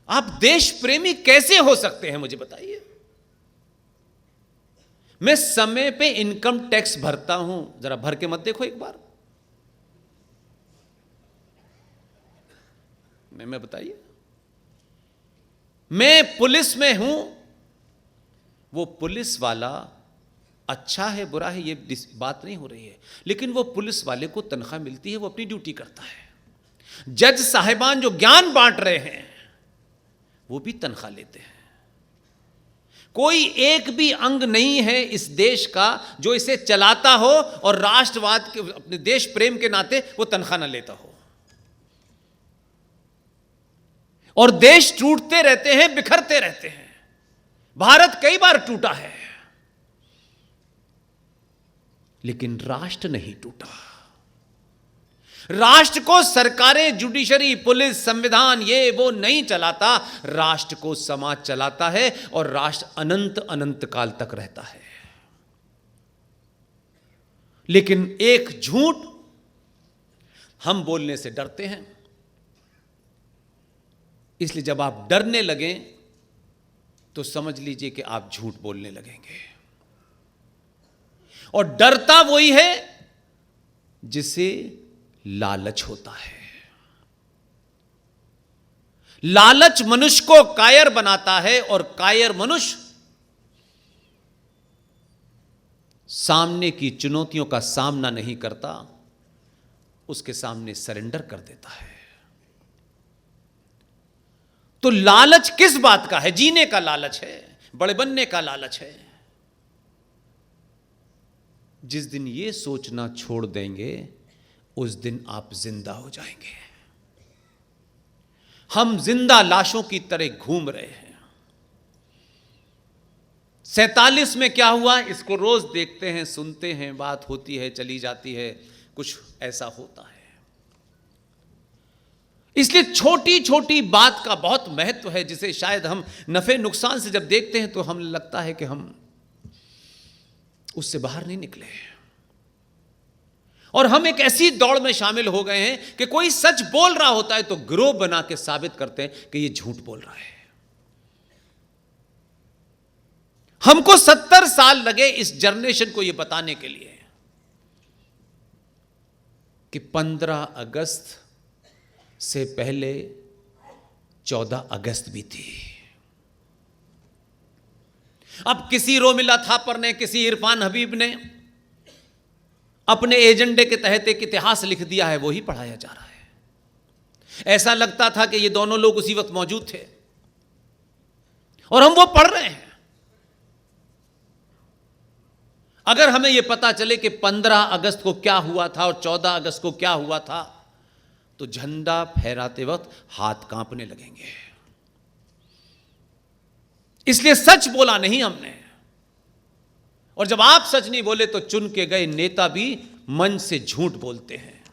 आप देश प्रेमी कैसे हो सकते हैं मुझे बताइए। मैं समय पे इनकम टैक्स भरता हूं, जरा भर के मत देखो एक बार, मैं बताइए। मैं पुलिस में हूं, वो पुलिस वाला अच्छा है बुरा है ये बात नहीं हो रही है, लेकिन वो पुलिस वाले को तनख्वाह मिलती है, वो अपनी ड्यूटी करता है। जज साहिबान जो ज्ञान बांट रहे हैं वो भी तनख्वाह लेते हैं। कोई एक भी अंग नहीं है इस देश का जो इसे चलाता हो और राष्ट्रवाद के अपने देश प्रेम के नाते वो तनख्वाह न लेता हो। और देश टूटते रहते हैं, बिखरते रहते हैं। भारत कई बार टूटा है, लेकिन राष्ट्र नहीं टूटा। राष्ट्र को सरकारें, जुडिशरी, पुलिस, संविधान ये वो नहीं चलाता, राष्ट्र को समाज चलाता है, और राष्ट्र अनंत अनंत काल तक रहता है। लेकिन एक झूठ हम बोलने से डरते हैं। इसलिए जब आप डरने लगें तो समझ लीजिए कि आप झूठ बोलने लगेंगे। और डरता वही है जिसे लालच होता है। लालच मनुष्य को कायर बनाता है, और कायर मनुष्य सामने की चुनौतियों का सामना नहीं करता, उसके सामने सरेंडर कर देता है। तो लालच किस बात का है? जीने का लालच है, बड़े बनने का लालच है। जिस दिन ये सोचना छोड़ देंगे उस दिन आप जिंदा हो जाएंगे। हम जिंदा लाशों की तरह घूम रहे हैं। 47 में क्या हुआ इसको रोज देखते हैं, सुनते हैं, बात होती है, चली जाती है, कुछ ऐसा होता है। इसलिए छोटी छोटी बात का बहुत महत्व है, जिसे शायद हम नफे नुकसान से जब देखते हैं तो हमें लगता है कि हम उससे बाहर नहीं निकले। और हम एक ऐसी दौड़ में शामिल हो गए हैं कि कोई सच बोल रहा होता है तो गिरोह बना के साबित करते हैं कि ये झूठ बोल रहा है। हमको 70 साल लगे इस जनरेशन को ये बताने के लिए कि 15 अगस्त से पहले 14 अगस्त भी थी। अब किसी रोमिला थापर ने, किसी इरफान हबीब ने अपने एजेंडे के तहत एक इतिहास लिख दिया है, वो ही पढ़ाया जा रहा है। ऐसा लगता था कि ये दोनों लोग उसी वक्त मौजूद थे और हम वो पढ़ रहे हैं। अगर हमें यह पता चले कि 15 अगस्त को क्या हुआ था और 14 अगस्त को क्या हुआ था, तो झंडा फहराते वक्त हाथ कांपने लगेंगे। इसलिए सच बोला नहीं हमने, और जब आप सच नहीं बोले तो चुन के गए नेता भी मन से झूठ बोलते हैं।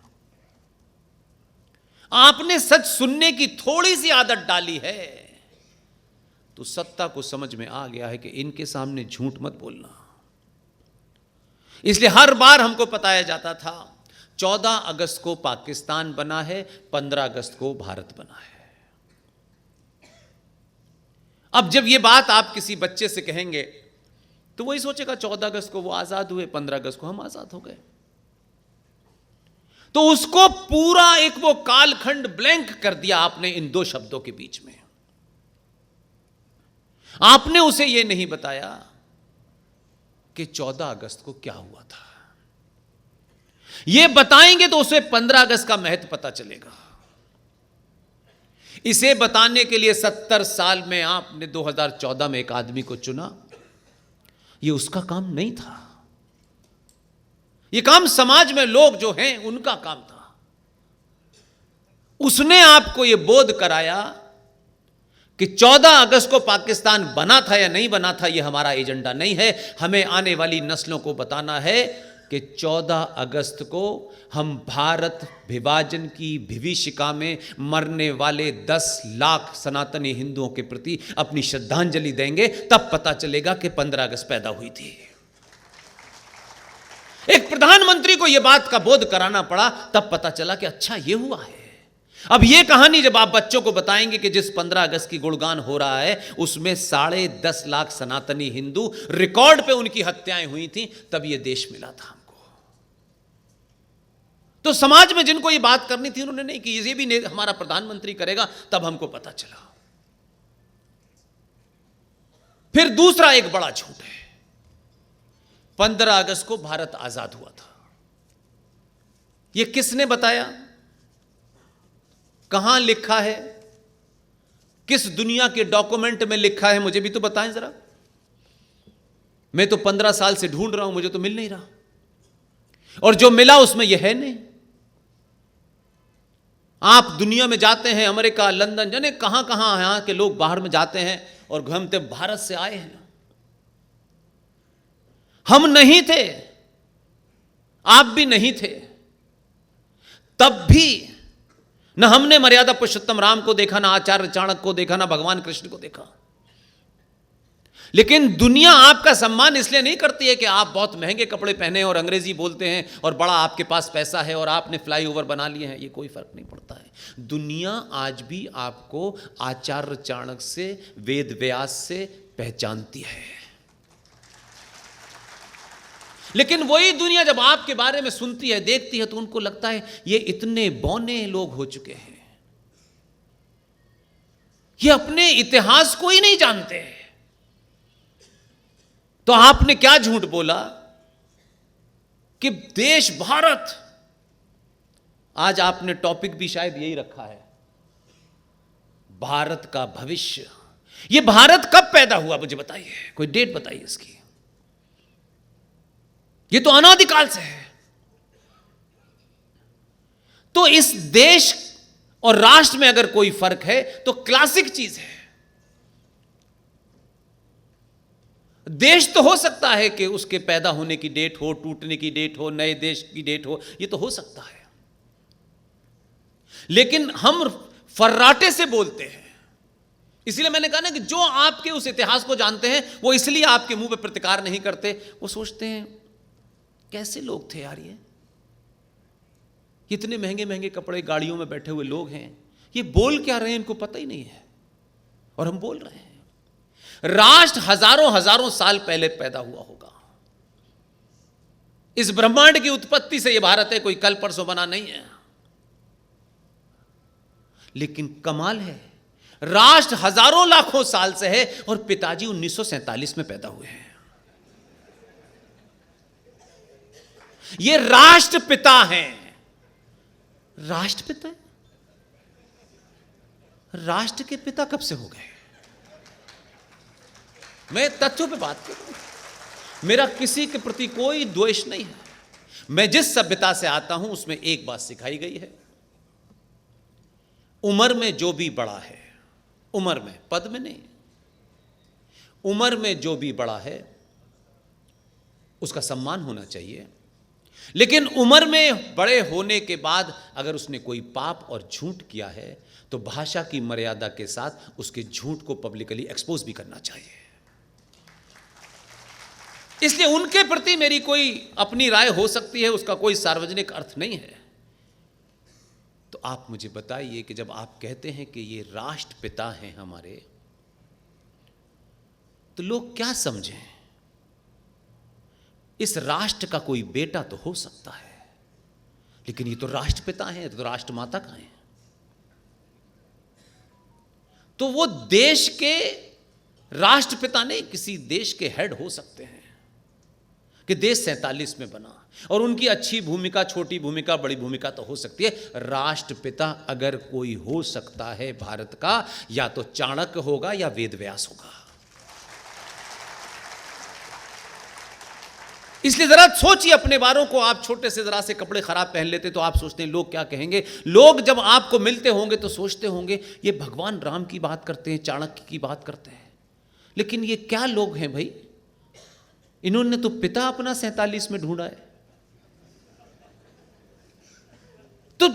आपने सच सुनने की थोड़ी सी आदत डाली है तो सत्ता को समझ में आ गया है कि इनके सामने झूठ मत बोलना। इसलिए हर बार हमको बताया जाता था 14 अगस्त को पाकिस्तान बना है, 15 अगस्त को भारत बना है। अब जब यह बात आप किसी बच्चे से कहेंगे तो वही सोचेगा 14 अगस्त को वो आजाद हुए, 15 अगस्त को हम आजाद हो गए। तो उसको पूरा एक वो कालखंड ब्लैंक कर दिया आपने इन दो शब्दों के बीच में। आपने उसे यह नहीं बताया कि 14 अगस्त को क्या हुआ था। यह बताएंगे तो उसे 15 अगस्त का महत्व पता चलेगा। इसे बताने के लिए 70 साल में आपने 2014 में एक आदमी को चुना। यह उसका काम नहीं था, यह काम समाज में लोग जो हैं उनका काम था। उसने आपको यह बोध कराया कि 14 अगस्त को पाकिस्तान बना था या नहीं बना था, यह हमारा एजेंडा नहीं है। हमें आने वाली नस्लों को बताना है कि 14 अगस्त को हम भारत विभाजन की विभीषिका में मरने वाले 10 लाख सनातनी हिंदुओं के प्रति अपनी श्रद्धांजलि देंगे। तब पता चलेगा कि 15 अगस्त पैदा हुई थी। एक प्रधानमंत्री को यह बात का बोध कराना पड़ा, तब पता चला कि अच्छा यह हुआ है। अब यह कहानी जब आप बच्चों को बताएंगे कि जिस 15 अगस्त की गुणगान हो रहा है उसमें 10.5 लाख सनातनी हिंदू रिकॉर्ड पे उनकी हत्याएं हुई थी, तब यह देश मिला था हमको। तो समाज में जिनको ये बात करनी थी उन्होंने नहीं की। ये भी हमारा प्रधानमंत्री करेगा, तब हमको पता चला। फिर दूसरा एक बड़ा झूठ है, 15 अगस्त को भारत आजाद हुआ था। यह किसने बताया, कहां लिखा है, किस दुनिया के डॉक्यूमेंट में लिखा है, मुझे भी तो बताएं जरा। मैं तो 15 साल से ढूंढ रहा हूं, मुझे तो मिल नहीं रहा, और जो मिला उसमें यह है नहीं। आप दुनिया में जाते हैं, अमेरिका, लंदन, जाने कहां कहां यहां के लोग बाहर में जाते हैं और घूमते भारत से आए हैं। हम नहीं थे, आप भी नहीं थे, तब भी न हमने मर्यादा पुरुषोत्तम राम को देखा, ना आचार्य चाणक्य को देखा, ना भगवान कृष्ण को देखा। लेकिन दुनिया आपका सम्मान इसलिए नहीं करती है कि आप बहुत महंगे कपड़े पहने और अंग्रेजी बोलते हैं और बड़ा आपके पास पैसा है और आपने फ्लाईओवर बना लिए हैं, ये कोई फर्क नहीं पड़ता है। दुनिया आज भी आपको आचार्य चाणक्य से, वेद व्यास से पहचानती है। लेकिन वही दुनिया जब आपके बारे में सुनती है, देखती है, तो उनको लगता है ये इतने बौने लोग हो चुके हैं, ये अपने इतिहास को ही नहीं जानते। तो आपने क्या झूठ बोला कि देश भारत, आज आपने टॉपिक भी शायद यही रखा है, भारत का भविष्य। ये भारत कब पैदा हुआ मुझे बताइए, कोई डेट बताइए इसकी। ये तो अनादिकाल से है। तो इस देश और राष्ट्र में अगर कोई फर्क है तो क्लासिक चीज है। देश तो हो सकता है कि उसके पैदा होने की डेट हो, टूटने की डेट हो, नए देश की डेट हो, ये तो हो सकता है। लेकिन हम फर्राटे से बोलते हैं। इसलिए मैंने कहा ना कि जो आपके उस इतिहास को जानते हैं वो इसलिए आपके मुंह पे प्रतिकार नहीं करते। वो सोचते हैं कैसे लोग थे यार ये, इतने महंगे महंगे कपड़े, गाड़ियों में बैठे हुए लोग हैं, ये बोल क्या रहे हैं इनको पता ही नहीं है, और हम बोल रहे हैं। राष्ट्र हजारों हजारों साल पहले पैदा हुआ होगा। इस ब्रह्मांड की उत्पत्ति से यह भारत है, कोई कल परसों बना नहीं है। लेकिन कमाल है, राष्ट्र हजारों लाखों साल से है और पिताजी 1947 में पैदा हुए हैं। ये राष्ट्रपिता हैं। राष्ट्रपिता, राष्ट्र के पिता कब से हो गए? मैं तथ्यों पे बात करूं, मेरा किसी के प्रति कोई द्वेष नहीं है। मैं जिस सभ्यता से आता हूं उसमें एक बात सिखाई गई है, उम्र में जो भी बड़ा है, उम्र में, पद में नहीं, उम्र में जो भी बड़ा है उसका सम्मान होना चाहिए। लेकिन उम्र में बड़े होने के बाद अगर उसने कोई पाप और झूठ किया है तो भाषा की मर्यादा के साथ उसके झूठ को पब्लिकली एक्सपोज भी करना चाहिए। इसलिए उनके प्रति मेरी कोई अपनी राय हो सकती है, उसका कोई सार्वजनिक अर्थ नहीं है। तो आप मुझे बताइए कि जब आप कहते हैं कि ये राष्ट्रपिता हैं हमारे, तो लोग क्या समझें? इस राष्ट्र का कोई बेटा तो हो सकता है, लेकिन ये तो राष्ट्रपिता हैं, तो राष्ट्रमाता का हैं। तो वो देश के राष्ट्रपिता नहीं, किसी देश के हेड हो सकते हैं कि देश 47 में बना, और उनकी अच्छी भूमिका, छोटी भूमिका, बड़ी भूमिका तो हो सकती है। राष्ट्रपिता अगर कोई हो सकता है भारत का, या तो चाणक्य होगा या वेदव्यास होगा। इसलिए जरा सोचिए अपने बारों को। आप छोटे से जरा से कपड़े खराब पहन लेते तो आप सोचते हैं लोग क्या कहेंगे। लोग जब आपको मिलते होंगे तो सोचते होंगे ये भगवान राम की बात करते हैं, चाणक्य की बात करते हैं। लेकिन ये क्या लोग हैं भाई? इन्होंने तो पिता अपना 47 में ढूंढा है। तो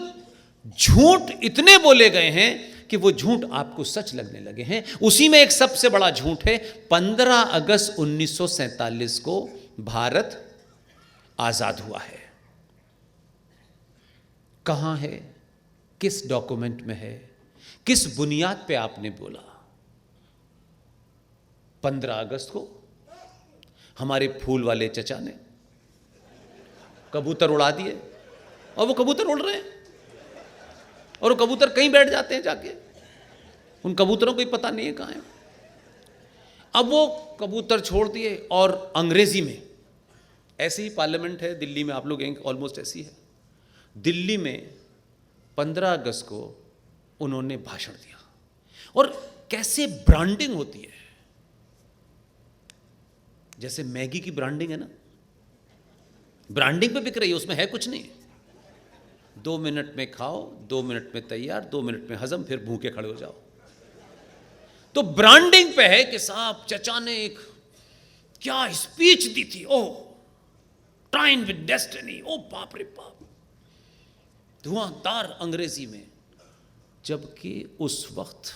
झूठ इतने बोले गए हैं कि वो झूठ आपको सच लगने लगे हैं। उसी में एक सबसे बड़ा झूठ है, 15 अगस्त 1947 को भारत आजाद हुआ है। कहां है, किस डॉक्यूमेंट में है, किस बुनियाद पे आपने बोला? 15 अगस्त को हमारे फूल वाले चचा ने कबूतर उड़ा दिए, और वो कबूतर उड़ रहे हैं, और वो कबूतर कहीं बैठ जाते हैं जाके, उन कबूतरों को ही पता नहीं है कहां है। अब वो कबूतर छोड़ दिए, और अंग्रेजी में, ऐसे ही पार्लियामेंट है दिल्ली में, आप लोग ऑलमोस्ट ऐसी है, दिल्ली में 15 अगस्त को उन्होंने भाषण दिया। और कैसे ब्रांडिंग होती है, जैसे मैगी की ब्रांडिंग है ना, ब्रांडिंग पे बिक रही है, उसमें है कुछ नहीं, 2 मिनट में खाओ, 2 मिनट में तैयार, 2 मिनट में हजम, फिर भूखे खड़े हो जाओ। तो ब्रांडिंग पे है कि साहब चचा ने एक क्या स्पीच दी थी, ओह ट्राइन विद डेस्टिनी, ओ बाप रे बाप, धुआंधार अंग्रेजी में। जबकि उस वक्त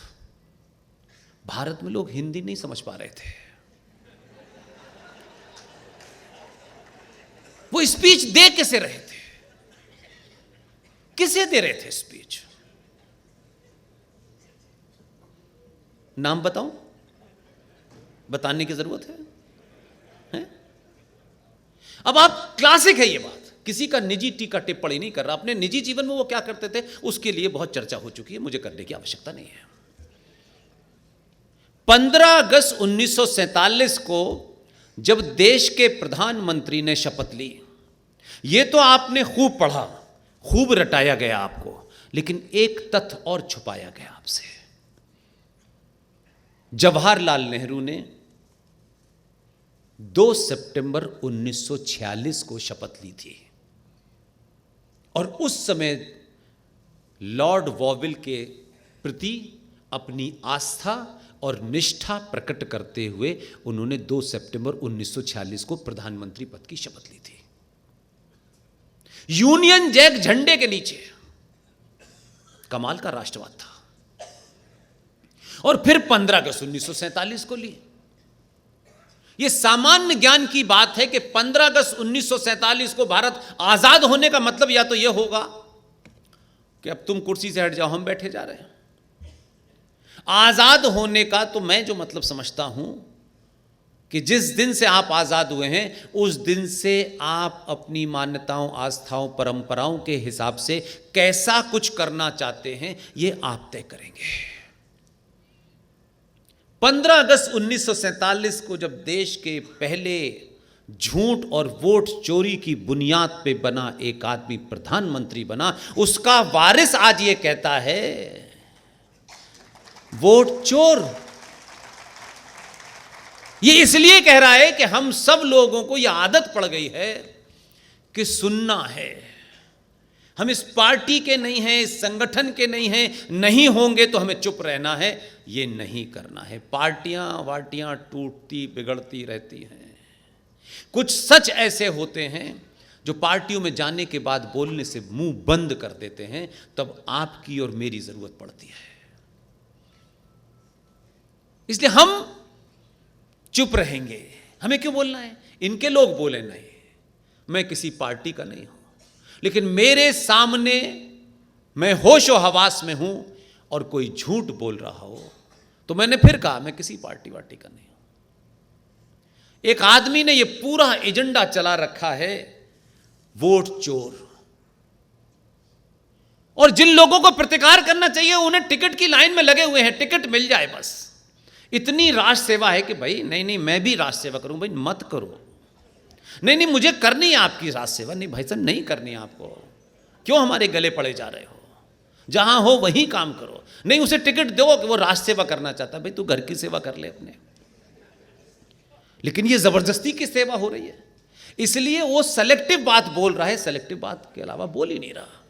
भारत में लोग हिंदी नहीं समझ पा रहे थे। वो स्पीच दे कैसे रहे थे, किसे दे रहे थे स्पीच? नाम बताऊं? बताने की जरूरत है? अब आप, क्लासिक है ये बात, किसी का निजी टीका टिप्पणी नहीं कर रहा, अपने निजी जीवन में वो क्या करते थे उसके लिए बहुत चर्चा हो चुकी है, मुझे करने की आवश्यकता नहीं है। 15 अगस्त 1947 को जब देश के प्रधानमंत्री ने शपथ ली, ये तो आपने खूब पढ़ा, खूब रटाया गया आपको, लेकिन एक तथ्य और छुपाया गया आपसे। जवाहरलाल नेहरू ने 2 सितंबर 1946 को शपथ ली थी, और उस समय लॉर्ड वॉविल के प्रति अपनी आस्था और निष्ठा प्रकट करते हुए उन्होंने 2 सितंबर 1946 को प्रधानमंत्री पद की शपथ ली थी, यूनियन जैक झंडे के नीचे। कमाल का राष्ट्रवाद था। और फिर 15 अगस्त 1947 को ली। यह सामान्य ज्ञान की बात है कि 15 अगस्त 1947 को भारत आजाद होने का मतलब या तो यह होगा कि अब तुम कुर्सी से हट जाओ, हम बैठे जा रहे हैं। आजाद होने का तो मैं जो मतलब समझता हूं कि जिस दिन से आप आजाद हुए हैं उस दिन से आप अपनी मान्यताओं, आस्थाओं, परंपराओं के हिसाब से कैसा कुछ करना चाहते हैं ये आप तय करेंगे। 15 अगस्त 1947 को जब देश के पहले झूठ और वोट चोरी की बुनियाद पे बना एक आदमी प्रधानमंत्री बना, उसका वारिस आज ये कहता है वोट चोर। ये इसलिए कह रहा है कि हम सब लोगों को यह आदत पड़ गई है कि सुनना है। हम इस पार्टी के नहीं हैं, इस संगठन के नहीं हैं, नहीं होंगे तो हमें चुप रहना है। ये नहीं करना है। पार्टियां वार्टियां टूटती बिगड़ती रहती हैं। कुछ सच ऐसे होते हैं जो पार्टियों में जाने के बाद बोलने से मुंह बंद कर देते हैं, तब आपकी और मेरी जरूरत पड़ती है। इसलिए हम चुप रहेंगे। हमें क्यों बोलना है? इनके लोग बोले नहीं, मैं किसी पार्टी का नहीं हूं, लेकिन मेरे सामने मैं होश और हवास में हूं और कोई झूठ बोल रहा हो तो मैंने फिर कहा मैं किसी पार्टी वार्टी का नहीं हूं। एक आदमी ने यह पूरा एजेंडा चला रखा है वोट चोर, और जिन लोगों को प्रतिकार करना चाहिए उन्हें टिकट की लाइन में लगे हुए हैं, टिकट मिल जाए बस। इतनी राष्ट्र सेवा है कि भाई नहीं नहीं मैं भी राष्ट्र सेवा करूं। भाई मत करो। नहीं नहीं मुझे करनी है आपकी राष्ट्र सेवा। नहीं भाई साहब नहीं करनी है आपको। क्यों हमारे गले पड़े जा रहे हो? जहां हो वहीं काम करो। नहीं उसे टिकट दो कि वो राष्ट्र सेवा करना चाहता है, भाई तू घर की सेवा कर ले अपने। लेकिन ये जबरदस्ती की सेवा हो रही है, इसलिए वो सेलेक्टिव बात बोल रहा है, सेलेक्टिव बात के अलावा बोल ही नहीं रहा।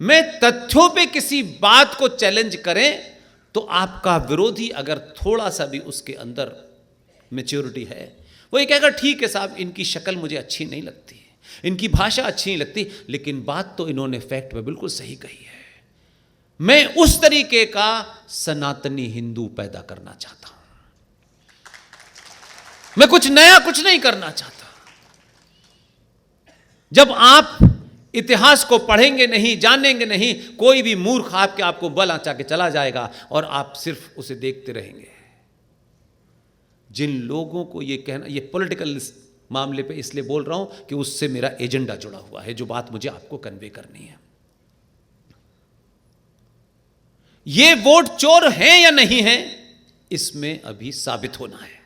मैं तथ्यों पे किसी बात को चैलेंज करें तो आपका विरोधी अगर थोड़ा सा भी उसके अंदर मैच्योरिटी है, वो ये कहेगा ठीक है साहब इनकी शक्ल मुझे अच्छी नहीं लगती, इनकी भाषा अच्छी नहीं लगती, लेकिन बात तो इन्होंने फैक्ट में बिल्कुल सही कही है। मैं उस तरीके का सनातनी हिंदू पैदा करना चाहता हूं। मैं कुछ नया कुछ नहीं करना चाहता। जब आप इतिहास को पढ़ेंगे नहीं, जानेंगे नहीं, कोई भी मूर्ख आपको बल आचा के चला जाएगा और आप सिर्फ उसे देखते रहेंगे। जिन लोगों को ये कहना, ये पॉलिटिकल मामले पे इसलिए बोल रहा हूं कि उससे मेरा एजेंडा जुड़ा हुआ है, जो बात मुझे आपको कन्वे करनी है। ये वोट चोर हैं या नहीं हैं इसमें अभी साबित होना है,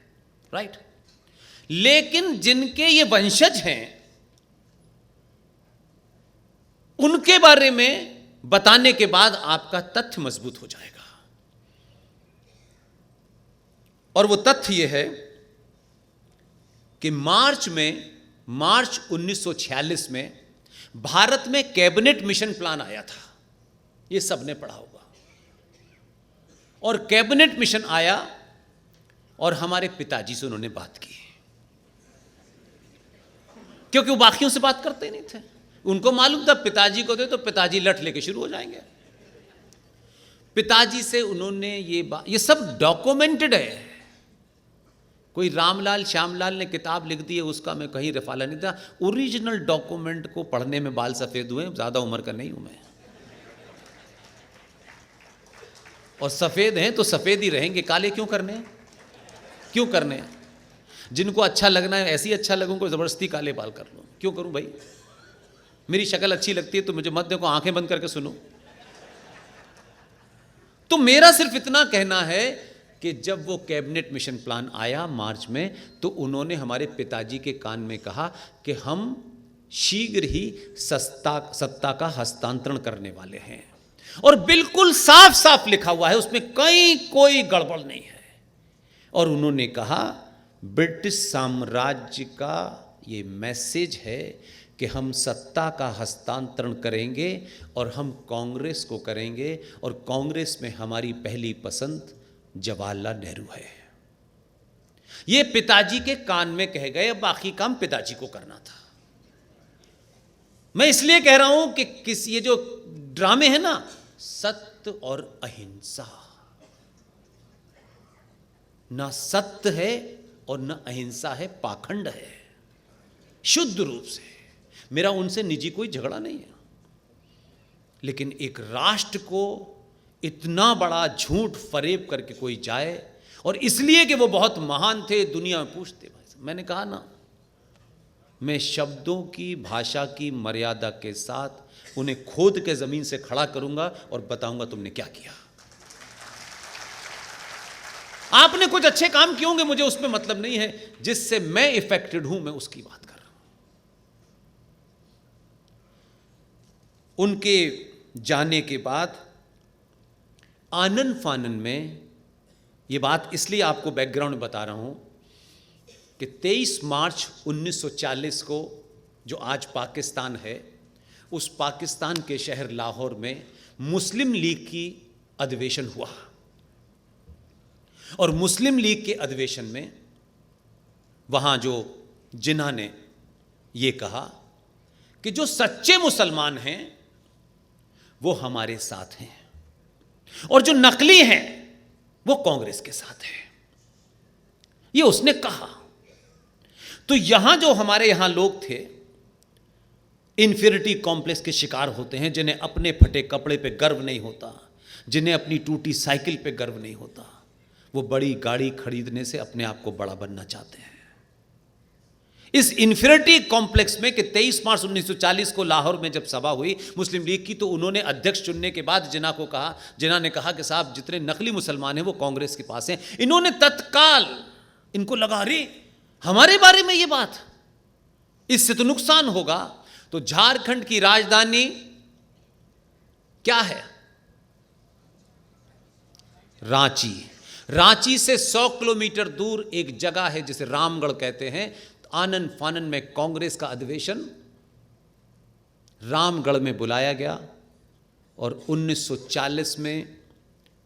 राइट? लेकिन जिनके ये वंशज हैं उनके बारे में बताने के बाद आपका तथ्य मजबूत हो जाएगा। और वो तथ्य ये है कि मार्च 1946 में भारत में कैबिनेट मिशन प्लान आया था। ये सबने पढ़ा होगा। और कैबिनेट मिशन आया और हमारे पिताजी से उन्होंने बात की, क्योंकि वो बाकियों से बात करते ही नहीं थे। उनको मालूम था पिताजी को दे तो पिताजी लठ लेके शुरू हो जाएंगे। पिताजी से उन्होंने ये सब डॉक्यूमेंटेड है। कोई रामलाल श्यामलाल ने किताब लिख दी है, उसका मैं कहीं रफाला नहीं था। ओरिजिनल डॉक्यूमेंट को पढ़ने में बाल सफेद हुए, ज्यादा उम्र का नहीं हूं मैं। और सफेद हैं तो सफेद ही रहेंगे, काले क्यों करने हैं? क्यों करने हैं? जिनको अच्छा लगना है ऐसे ही अच्छा लगूंगा, जबरदस्ती काले बाल कर लो, क्यों करूं भाई? मेरी शक्ल अच्छी लगती है तो मुझे मत देखो, आंखें बंद करके सुनो। तो मेरा सिर्फ इतना कहना है कि जब वो कैबिनेट मिशन प्लान आया मार्च में, तो उन्होंने हमारे पिताजी के कान में कहा कि हम शीघ्र ही सत्ता का हस्तांतरण करने वाले हैं। और बिल्कुल साफ साफ लिखा हुआ है, उसमें कहीं कोई गड़बड़ नहीं है। और उन्होंने कहा ब्रिटिश साम्राज्य का ये मैसेज है कि हम सत्ता का हस्तांतरण करेंगे और हम कांग्रेस को करेंगे, और कांग्रेस में हमारी पहली पसंद जवाहरलाल नेहरू है। ये पिताजी के कान में कह गए, बाकी काम पिताजी को करना था। मैं इसलिए कह रहा हूं कि ये जो ड्रामे है ना, सत्य और अहिंसा, ना सत्य है और ना अहिंसा है, पाखंड है शुद्ध रूप से। मेरा उनसे निजी कोई झगड़ा नहीं है। लेकिन एक राष्ट्र को इतना बड़ा झूठ फरेब करके कोई जाए, और इसलिए कि वो बहुत महान थे, दुनिया में पूछते। भाई साहब, मैंने कहा ना, मैं शब्दों की, भाषा की मर्यादा के साथ उन्हें खोद के जमीन से खड़ा करूंगा और बताऊंगा तुमने क्या किया। आपने कुछ अच्छे काम किए होंगे, मुझे उसमें मतलब नहीं है, जिससे मैं इफेक्टेड हूं मैं उसकी बात कर रहा हूं। उनके जाने के बाद आनन फानन में, ये बात इसलिए आपको बैकग्राउंड बता रहा हूं कि 23 मार्च 1940 को जो आज पाकिस्तान है, उस पाकिस्तान के शहर लाहौर में मुस्लिम लीग की अधिवेशन हुआ, और मुस्लिम लीग के अधिवेशन में वहां जो जिन्हा ने ये कहा कि जो सच्चे मुसलमान हैं वो हमारे साथ हैं, और जो नकली हैं वो कांग्रेस के साथ हैं, ये उसने कहा। तो यहां जो हमारे यहां लोग थे, इन्फीरिटी कॉम्प्लेक्स के शिकार होते हैं, जिन्हें अपने फटे कपड़े पे गर्व नहीं होता, जिन्हें अपनी टूटी साइकिल पे गर्व नहीं होता, वो बड़ी गाड़ी खरीदने से अपने आप को बड़ा बनना चाहते हैं। इस इन्फीरिटी कॉम्प्लेक्स में कि 23 मार्च 1940 को लाहौर में जब सभा हुई मुस्लिम लीग की, तो उन्होंने अध्यक्ष चुनने के बाद जिन्हा को कहा, जिन्हा ने कहा कि साहब जितने नकली मुसलमान हैं वो कांग्रेस के पास हैं। इन्होंने तत्काल, इनको लगा अरे हमारे बारे में ये बात, इससे तो नुकसान होगा। तो झारखंड की राजधानी क्या है? रांची। रांची से 100 किलोमीटर दूर एक जगह है जिसे रामगढ़ कहते हैं। आनन फानन में कांग्रेस का अधिवेशन रामगढ़ में बुलाया गया, और 1940 में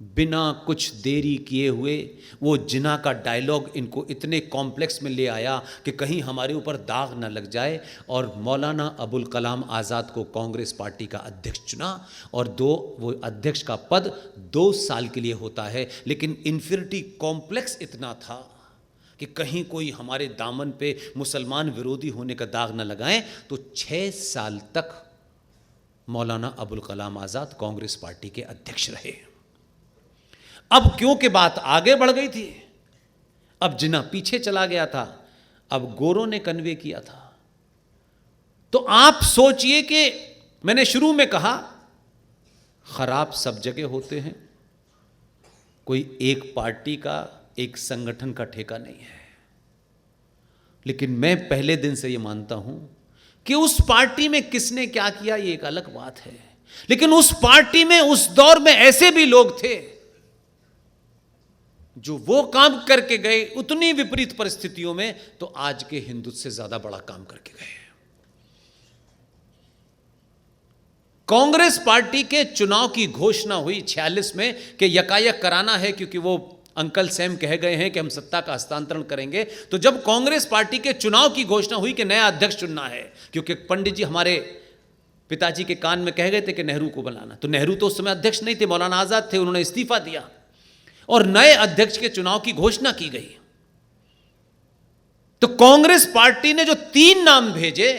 बिना कुछ देरी किए हुए वो जिन्हा का डायलॉग इनको इतने कॉम्प्लेक्स में ले आया कि कहीं हमारे ऊपर दाग न लग जाए, और मौलाना अबुल कलाम आज़ाद को कांग्रेस पार्टी का अध्यक्ष चुना। और वो अध्यक्ष का पद 2 साल के लिए होता है, लेकिन इन्फिनिटी कॉम्प्लेक्स इतना था कि कहीं कोई हमारे दामन पे मुसलमान विरोधी होने का दाग न लगाएं। तो 6 साल तक मौलाना अबुल कलाम आज़ाद कांग्रेस पार्टी के अध्यक्ष रहे। अब क्योंकि बात आगे बढ़ गई थी, अब जिन्हा पीछे चला गया था, अब गोरों ने कन्वे किया था। तो आप सोचिए कि मैंने शुरू में कहा खराब सब जगह होते हैं, कोई एक पार्टी का, एक संगठन का ठेका नहीं है। लेकिन मैं पहले दिन से यह मानता हूं कि उस पार्टी में किसने क्या किया ये एक अलग बात है, लेकिन उस पार्टी में उस दौर में ऐसे भी लोग थे जो वो काम करके गए उतनी विपरीत परिस्थितियों में, तो आज के हिंदुत्व से ज्यादा बड़ा काम करके गए। कांग्रेस पार्टी के चुनाव की घोषणा हुई 46 में कि यकायक कराना है, क्योंकि वो अंकल सैम कह गए हैं कि हम सत्ता का हस्तांतरण करेंगे। तो जब कांग्रेस पार्टी के चुनाव की घोषणा हुई कि नया अध्यक्ष चुनना है, क्योंकि पंडित जी हमारे पिताजी के कान में कह गए थे कि नेहरू को बनाना, तो नेहरू तो उस समय अध्यक्ष नहीं थे, मौलाना आजाद थे, उन्होंने इस्तीफा दिया और नए अध्यक्ष के चुनाव की घोषणा की गई। तो कांग्रेस पार्टी ने जो 3 नाम भेजे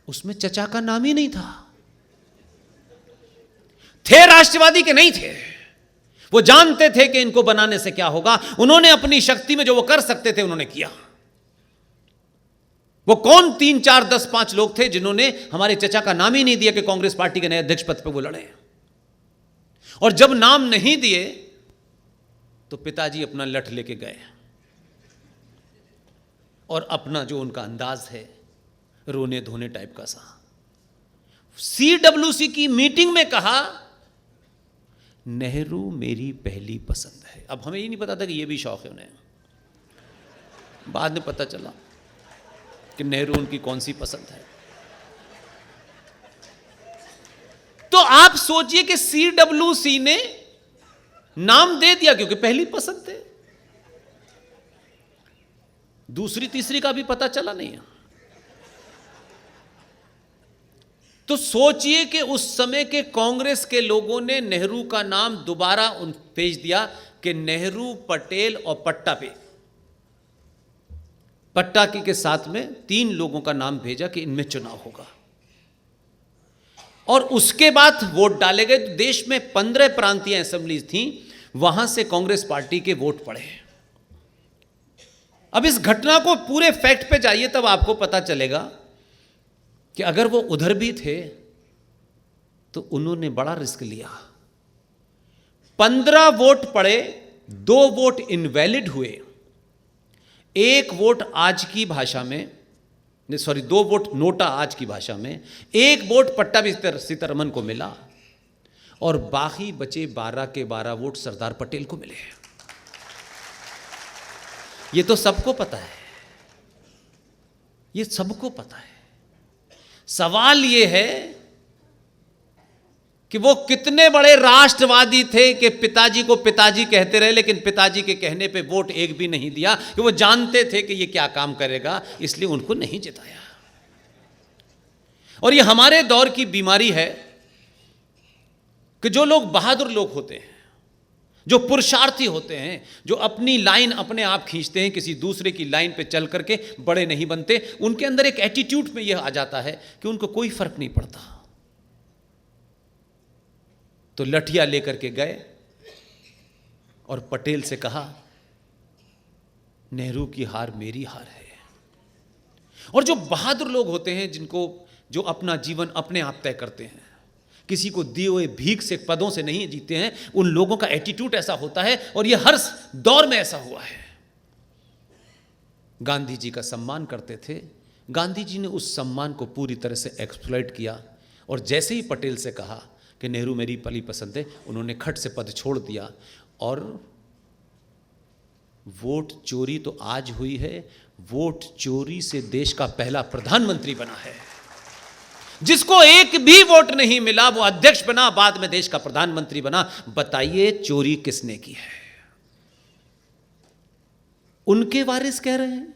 उसमें चचा का नाम ही नहीं था। थे राष्ट्रवादी के नहीं थे, वो जानते थे कि इनको बनाने से क्या होगा। उन्होंने अपनी शक्ति में जो वो कर सकते थे उन्होंने किया। वो कौन 3, 4, 10, 5 लोग थे जिन्होंने हमारे चचा का नाम ही नहीं दिया कि कांग्रेस पार्टी के नए अध्यक्ष पद पर वो लड़े। और जब नाम नहीं दिए तो पिताजी अपना लठ लेके गए और अपना जो उनका अंदाज है रोने धोने टाइप का सा, CWC की मीटिंग में कहा नेहरू मेरी पहली पसंद है। अब हमें ये नहीं पता था कि ये भी शौक है उन्हें, बाद में पता चला कि नेहरू उनकी कौन सी पसंद है। तो आप सोचिए कि CWC ने नाम दे दिया क्योंकि पहली पसंद थे, दूसरी तीसरी का भी पता चला नहीं है। तो सोचिए कि उस समय के कांग्रेस के लोगों ने नेहरू का नाम दोबारा भेज दिया कि नेहरू, पटेल और पट्टापी, पट्टाकी के साथ में 3 लोगों का नाम भेजा कि इनमें चुनाव होगा। और उसके बाद वोट डाले गए। तो देश में 15 प्रांतीय असेंबलीज थीं, वहां से कांग्रेस पार्टी के वोट पड़े। अब इस घटना को पूरे फैक्ट पे जाइए, तब आपको पता चलेगा कि अगर वो उधर भी थे तो उन्होंने बड़ा रिस्क लिया। 15 वोट पड़े, 2 वोट इनवैलिड हुए, 1 वोट आज की भाषा में, 2 वोट नोटा आज की भाषा में, 1 वोट पट्टाभी सीतारमन को मिला और बाकी बचे 12 के 12 वोट सरदार पटेल को मिले। ये तो सबको पता है, ये सबको पता है। सवाल ये है कि वो कितने बड़े राष्ट्रवादी थे कि पिताजी को पिताजी कहते रहे, लेकिन पिताजी के कहने पे वोट एक भी नहीं दिया, कि वो जानते थे कि ये क्या काम करेगा, इसलिए उनको नहीं जिताया। और ये हमारे दौर की बीमारी है कि जो लोग बहादुर लोग होते हैं, जो पुरुषार्थी होते हैं, जो अपनी लाइन अपने आप खींचते हैं, किसी दूसरे की लाइन पे चल करके बड़े नहीं बनते, उनके अंदर एक एटीट्यूड में यह आ जाता है कि उनको कोई फर्क नहीं पड़ता। तो लठिया लेकर के गए और पटेल से कहा, नेहरू की हार मेरी हार है। और जो बहादुर लोग होते हैं, जो अपना जीवन अपने आप तय करते हैं, किसी को दिए हुए भीख से पदों से नहीं जीते हैं, उन लोगों का एटीट्यूड ऐसा होता है, और यह हर दौर में ऐसा हुआ है। गांधी जी का सम्मान करते थे, गांधी जी ने उस सम्मान को पूरी तरह से एक्सप्लॉइट किया, और जैसे ही पटेल से कहा कि नेहरू मेरी पली पसंद है, उन्होंने खट से पद छोड़ दिया। और वोट चोरी तो आज हुई है, वोट चोरी से देश का पहला प्रधानमंत्री बना है। जिसको एक भी वोट नहीं मिला वो अध्यक्ष बना, बाद में देश का प्रधानमंत्री बना। बताइए चोरी किसने की है? उनके वारिस कह रहे हैं?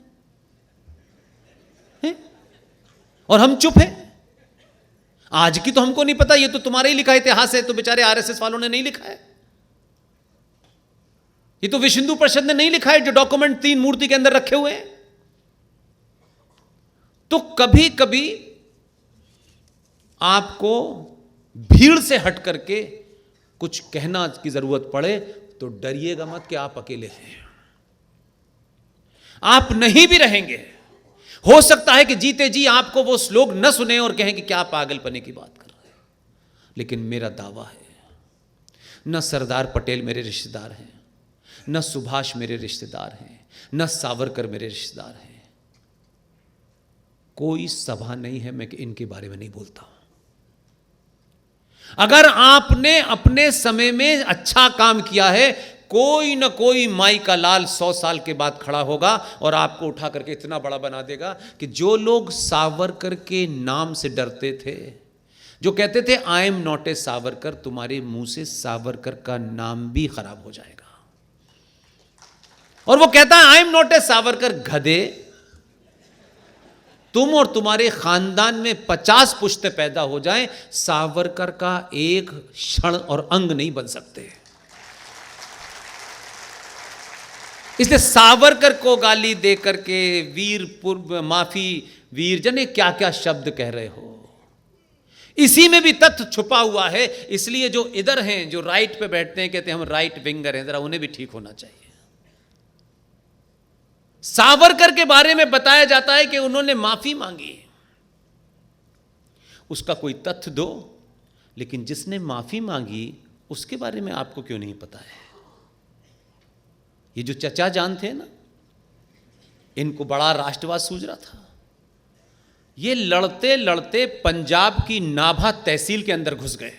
और हम चुप हैं। आज की तो हमको नहीं पता, ये तो तुम्हारे ही लिखा इतिहास है, तो बेचारे आरएसएस वालों ने नहीं लिखा है। ये तो विश्व हिंदू परिषद ने नहीं लिखा है, जो डॉक्यूमेंट 3 मूर्ति के अंदर रखे हुए हैं। तो कभी कभी आपको भीड़ से हट करके कुछ कहना की जरूरत पड़े तो डरिएगा मत कि आप अकेले हैं। आप नहीं भी रहेंगे, हो सकता है कि जीते जी आपको वो लोग न सुने और कहें कि क्या पागलपने की बात कर रहे हैं। लेकिन मेरा दावा है, न सरदार पटेल मेरे रिश्तेदार हैं, न सुभाष मेरे रिश्तेदार हैं, न सावरकर मेरे रिश्तेदार हैं। कोई सभा नहीं है मैं इनके बारे में नहीं बोलता हूं। अगर आपने अपने समय में अच्छा काम किया है, कोई न कोई माई का लाल 100 साल के बाद खड़ा होगा और आपको उठा करके इतना बड़ा बना देगा कि जो लोग सावरकर के नाम से डरते थे, जो कहते थे I am not a Savarkar, तुम्हारे मुंह से सावरकर का नाम भी खराब हो जाएगा। और वो कहता है I am not a Savarkar, गधे, तुम और तुम्हारे खानदान में 50 पुश्ते पैदा हो जाएं, सावरकर का एक क्षण और अंग नहीं बन सकते। इसलिए सावरकर को गाली दे करके वीर पूर्व माफी वीर जने क्या क्या शब्द कह रहे हो, इसी में भी तथ्य छुपा हुआ है। इसलिए जो इधर हैं, जो राइट पे बैठते हैं, कहते हैं हम राइट विंगर हैं, जरा उन्हें भी ठीक होना चाहिए। सावरकर के बारे में बताया जाता है कि उन्होंने माफी मांगी, उसका कोई तथ्य दो, लेकिन जिसने माफी मांगी उसके बारे में आपको क्यों नहीं पता है? ये जो चचा जान थे ना, इनको बड़ा राष्ट्रवाद सूझ रहा था। ये लड़ते लड़ते पंजाब की नाभा तहसील के अंदर घुस गए।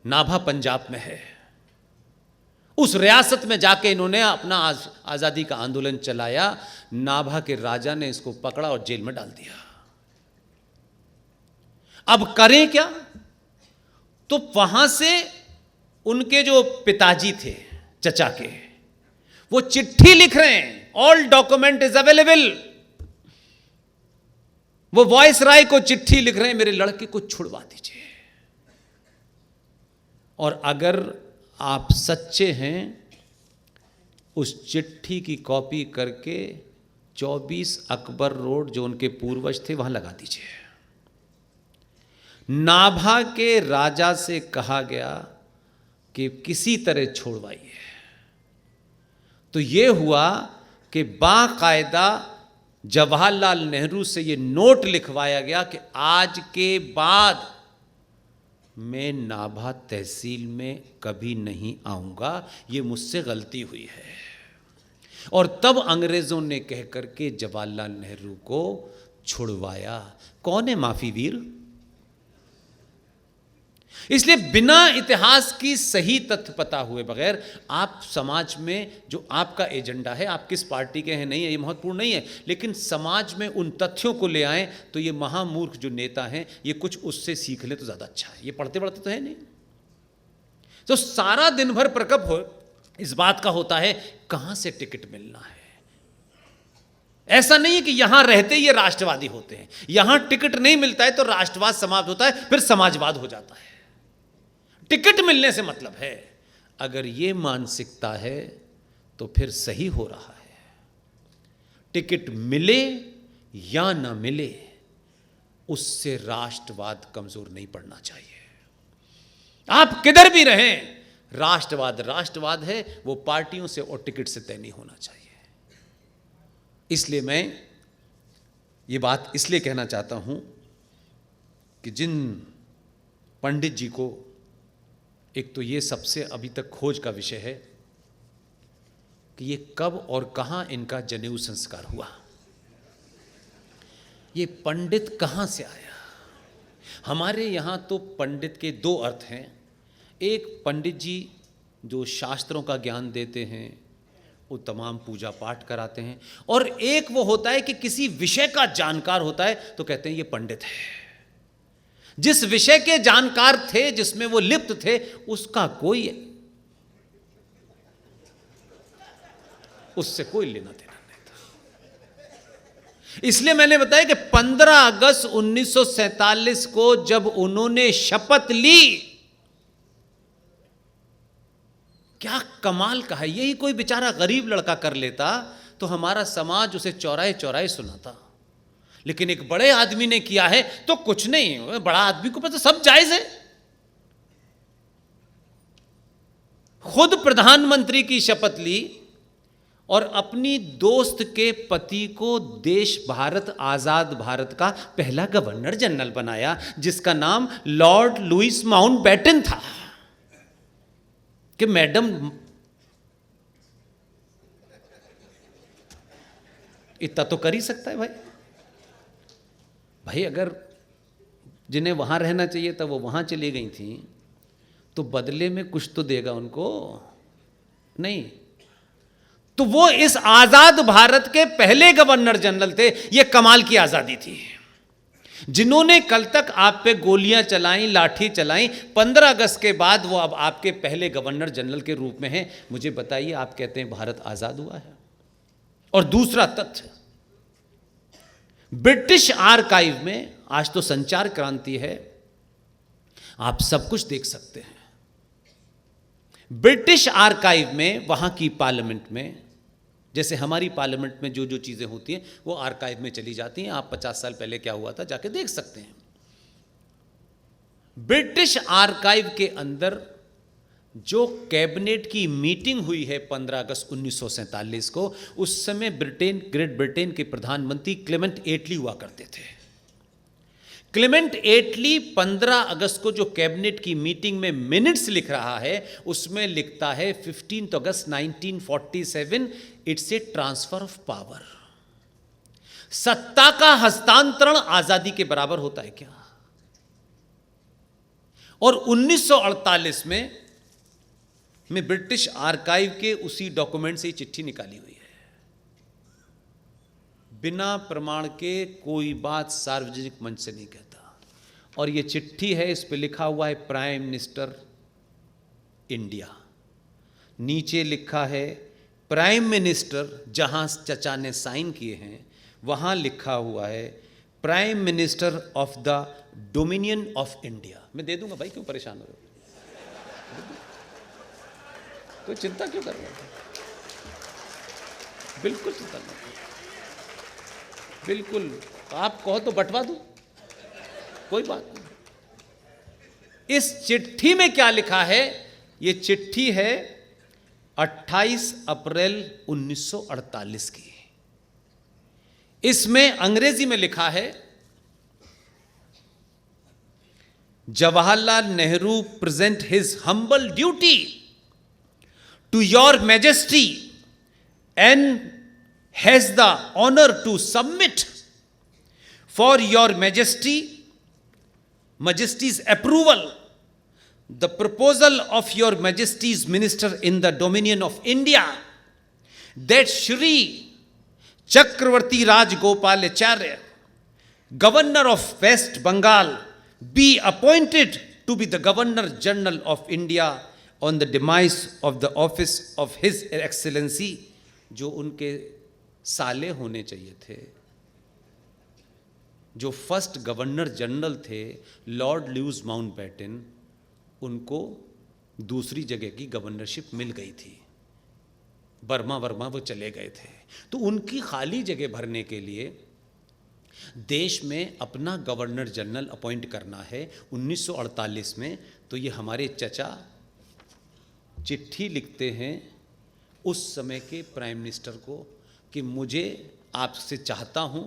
नाभा पंजाब में है। उस रियासत में जाके इन्होंने अपना आजादी का आंदोलन चलाया। नाभा के राजा ने इसको पकड़ा और जेल में डाल दिया। अब करें क्या? तो वहां से उनके जो पिताजी थे चचा के, वो चिट्ठी लिख रहे हैं, ऑल डॉक्यूमेंट इज अवेलेबल। वो वॉइस राय को चिट्ठी लिख रहे हैं, मेरे लड़के को छुड़वा दीजिए। और अगर आप सच्चे हैं, उस चिट्ठी की कॉपी करके 24 अकबर रोड जो उनके पूर्वज थे वहां लगा दीजिए। नाभा के राजा से कहा गया कि किसी तरह छोड़वाइए। तो ये हुआ कि बाकायदा जवाहरलाल नेहरू से ये नोट लिखवाया गया कि आज के बाद मैं नाभा तहसील में कभी नहीं आऊंगा, ये मुझसे गलती हुई है। और तब अंग्रेजों ने कह करके जवाहरलाल नेहरू को छुड़वाया। कौन है माफी वीर? इसलिए बिना इतिहास की सही तथ्य पता हुए बगैर आप समाज में जो आपका एजेंडा है, आप किस पार्टी के हैं नहीं है ये महत्वपूर्ण नहीं है, लेकिन समाज में उन तथ्यों को ले आएं तो ये महामूर्ख जो नेता हैं ये कुछ उससे सीख ले तो ज़्यादा अच्छा है। ये पढ़ते पढ़ते तो है नहीं। तो सारा दिन भर प्रकप हो इस बात का होता है कहां से टिकट मिलना है। ऐसा नहीं है कि यहां रहते ये राष्ट्रवादी होते हैं, यहां टिकट नहीं मिलता है तो राष्ट्रवाद समाप्त होता है, फिर समाजवाद हो जाता है। टिकट मिलने से मतलब है, अगर ये मानसिकता है तो फिर सही हो रहा है। टिकट मिले या ना मिले उससे राष्ट्रवाद कमजोर नहीं पड़ना चाहिए। आप किधर भी रहें, राष्ट्रवाद राष्ट्रवाद है, वो पार्टियों से और टिकट से तय नहीं होना चाहिए। इसलिए मैं ये बात इसलिए कहना चाहता हूं कि जिन पंडित जी को, एक तो ये सबसे अभी तक खोज का विषय है कि ये कब और कहां इनका जनेऊ संस्कार हुआ, ये पंडित कहां से आया। हमारे यहां तो पंडित के दो अर्थ हैं। एक पंडित जी जो शास्त्रों का ज्ञान देते हैं, वो तमाम पूजा पाठ कराते हैं, और एक वो होता है कि किसी विषय का जानकार होता है तो कहते हैं ये पंडित है। जिस विषय के जानकार थे, जिसमें वो लिप्त थे, उसका कोई उससे कोई लेना देना नहीं था। इसलिए मैंने बताया कि 15 अगस्त 1947 को जब उन्होंने शपथ ली, क्या कमाल का है। यही कोई बेचारा गरीब लड़का कर लेता तो हमारा समाज उसे चौराहे चौराहे सुनाता, लेकिन एक बड़े आदमी ने किया है तो कुछ नहीं, बड़ा आदमी को पता सब जायज है। खुद प्रधानमंत्री की शपथ ली और अपनी दोस्त के पति को देश भारत आजाद भारत का पहला गवर्नर जनरल बनाया, जिसका नाम लॉर्ड लुईस माउंटबेटन था। कि मैडम इतना तो कर ही सकता है भाई अगर जिन्हें वहां रहना चाहिए था वो वहां चली गई थी तो बदले में कुछ तो देगा उनको नहीं। तो वो इस आजाद भारत के पहले गवर्नर जनरल थे। ये कमाल की आजादी थी। जिन्होंने कल तक आप पे गोलियां चलाई, लाठी चलाई, 15 अगस्त के बाद वो अब आपके पहले गवर्नर जनरल के रूप में हैं। मुझे बताइए, आप कहते हैं भारत आजाद हुआ है। और दूसरा तथ्य, ब्रिटिश आर्काइव में, आज तो संचार क्रांति है, आप सब कुछ देख सकते हैं। ब्रिटिश आर्काइव में, वहां की पार्लियामेंट में, जैसे हमारी पार्लियामेंट में जो जो चीज़ें होती हैं वो आर्काइव में चली जाती हैं। आप 50 साल पहले क्या हुआ था जाके देख सकते हैं। ब्रिटिश आर्काइव के अंदर जो कैबिनेट की मीटिंग हुई है 15 अगस्त 1947 को, उस समय ग्रेट ब्रिटेन के प्रधानमंत्री क्लेमेंट एटली हुआ करते थे। क्लेमेंट एटली 15 अगस्त को जो कैबिनेट की मीटिंग में मिनट्स लिख रहा है, उसमें लिखता है 15 अगस्त 1947 it's a transfer of power. सत्ता का हस्तांतरण आजादी के बराबर होता है क्या? और 1948 में ब्रिटिश आर्काइव के उसी डॉक्यूमेंट से चिट्ठी निकाली हुई है। बिना प्रमाण के कोई बात सार्वजनिक मंच से नहीं कहता। और ये चिट्ठी है, इस पे लिखा हुआ है प्राइम मिनिस्टर इंडिया। नीचे लिखा है प्राइम मिनिस्टर, जहां चचा ने साइन किए हैं वहां लिखा हुआ है prime minister of the dominion of India. मैं दे दूंगा भाई, क्यों परेशान हो रहे हो? कोई चिंता क्यों कर रहे हो? बिल्कुल चिंता नहीं, बिल्कुल। आप कहो तो बंटवा दूं, कोई बात नहीं। इस चिट्ठी में क्या लिखा है? ये चिट्ठी है 28 अप्रैल 1948 की। इसमें अंग्रेजी में लिखा है, Jawaharlal Nehru present his humble duty to your Majesty and has the honour to submit for your Majesty's approval the proposal of your Majesty's minister in the Dominion of India that Shri Chakravarti Rajgopalacharya, Governor of West Bengal, be appointed to be the Governor General of India on the demise of the office of His Excellency, जो उनके साले होने चाहिए थे, जो फर्स्ट गवर्नर जनरल थे लॉर्ड ल्यूज माउंटबेटन, उनको दूसरी जगह की गवर्नरशिप मिल गई थी। वर्मा वो चले गए थे, तो उनकी खाली जगह भरने के लिए देश में अपना गवर्नर जनरल अपॉइंट करना है 1948 में। तो ये हमारे चचा चिट्ठी लिखते हैं उस समय के प्राइम मिनिस्टर को कि मुझे आपसे चाहता हूँ,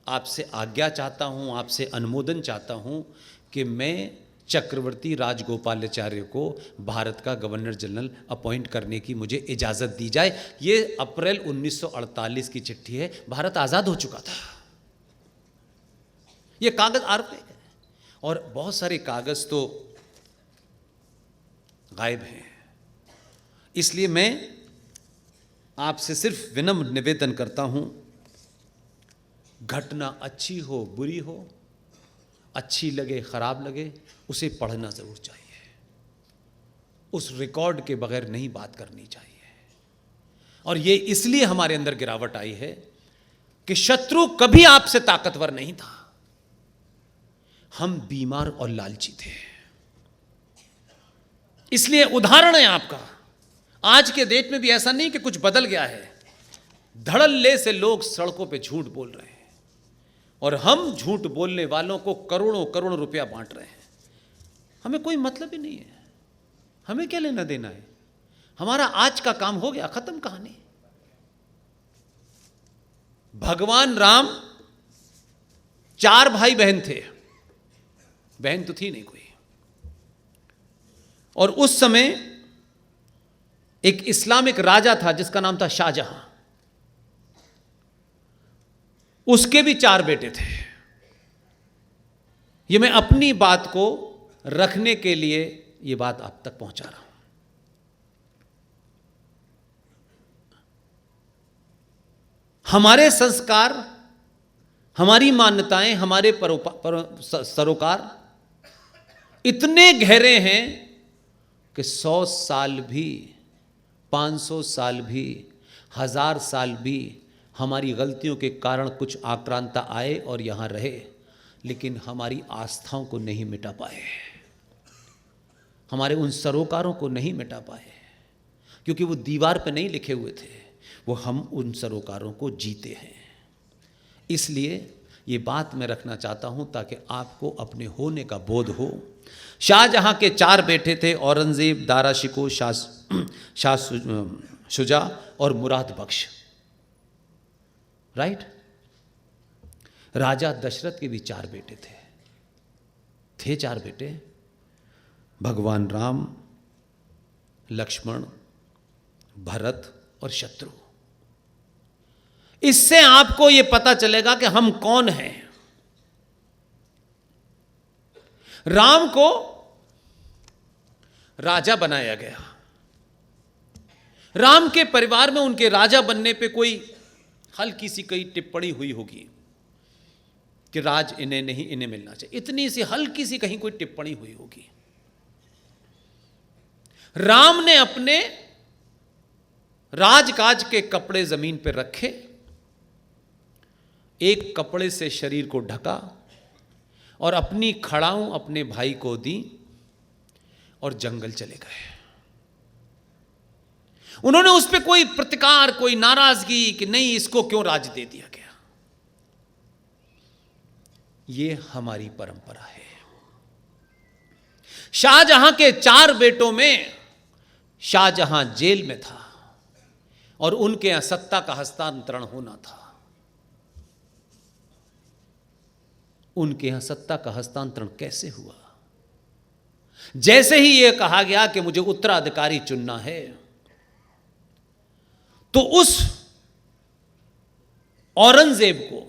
आपसे आज्ञा चाहता हूँ, आपसे अनुमोदन चाहता हूँ कि मैं चक्रवर्ती राजगोपालाचार्य को भारत का गवर्नर जनरल अपॉइंट करने की मुझे इजाज़त दी जाए। ये अप्रैल 1948 की चिट्ठी है। भारत आज़ाद हो चुका था। ये कागज़ आरोप है और बहुत सारे कागज़ तो गायब हैं। इसलिए मैं आपसे सिर्फ विनम्र निवेदन करता हूँ, घटना अच्छी हो बुरी हो, अच्छी लगे खराब लगे, उसे पढ़ना ज़रूर चाहिए। उस रिकॉर्ड के बगैर नहीं बात करनी चाहिए। और ये इसलिए हमारे अंदर गिरावट आई है कि शत्रु कभी आपसे ताकतवर नहीं था, हम बीमार और लालची थे। इसलिए उदाहरण है आपका। आज के देश में भी ऐसा नहीं कि कुछ बदल गया है। धड़ल्ले से लोग सड़कों पे झूठ बोल रहे हैं और हम झूठ बोलने वालों को करोड़ों करोड़ रुपया बांट रहे हैं। हमें कोई मतलब ही नहीं है, हमें क्या लेना देना है। हमारा आज का काम हो गया, खत्म कहानी। भगवान राम 4 भाई बहन थे, बहन तो थी नहीं कोई। और उस समय एक इस्लामिक राजा था जिसका नाम था शाहजहां, उसके भी 4 बेटे थे। ये मैं अपनी बात को रखने के लिए ये बात आप तक पहुंचा रहा हूं। हमारे संस्कार, हमारी मान्यताएं, हमारे सरोकार इतने गहरे हैं कि 100 साल भी, 500 साल भी, 1000 साल भी हमारी गलतियों के कारण कुछ आक्रांता आए और यहाँ रहे, लेकिन हमारी आस्थाओं को नहीं मिटा पाए, हमारे उन सरोकारों को नहीं मिटा पाए, क्योंकि वो दीवार पे नहीं लिखे हुए थे, वो हम उन सरोकारों को जीते हैं। इसलिए ये बात मैं रखना चाहता हूँ ताकि आपको अपने होने का बोध हो। शाहजहां के 4 बेटे थे, औरंगजेब, दारा शिकोह, शाह शुजा और मुराद बख्श, राइट। राजा दशरथ के भी 4 बेटे थे 4 बेटे, भगवान राम, लक्ष्मण, भरत और शत्रु। इससे आपको यह पता चलेगा कि हम कौन हैं। राम को राजा बनाया गया। राम के परिवार में उनके राजा बनने पे कोई हल्की सी कई टिप्पणी हुई होगी कि राज इन्हें नहीं, इन्हें मिलना चाहिए, इतनी सी हल्की सी कहीं कोई टिप्पणी हुई होगी। राम ने अपने राजकाज के कपड़े जमीन पर रखे, एक कपड़े से शरीर को ढका और अपनी खड़ाऊं अपने भाई को दी और जंगल चले गए। उन्होंने उस पर कोई प्रतिकार, कोई नाराजगी कि नहीं इसको क्यों राज दे दिया गया। ये हमारी परंपरा है। शाहजहां के 4 बेटों में शाहजहां जेल में था और उनके यहां सत्ता का हस्तांतरण होना था। उनके यहां सत्ता का हस्तांतरण कैसे हुआ? जैसे ही यह कहा गया कि मुझे उत्तराधिकारी चुनना है, तो उस औरंगजेब को,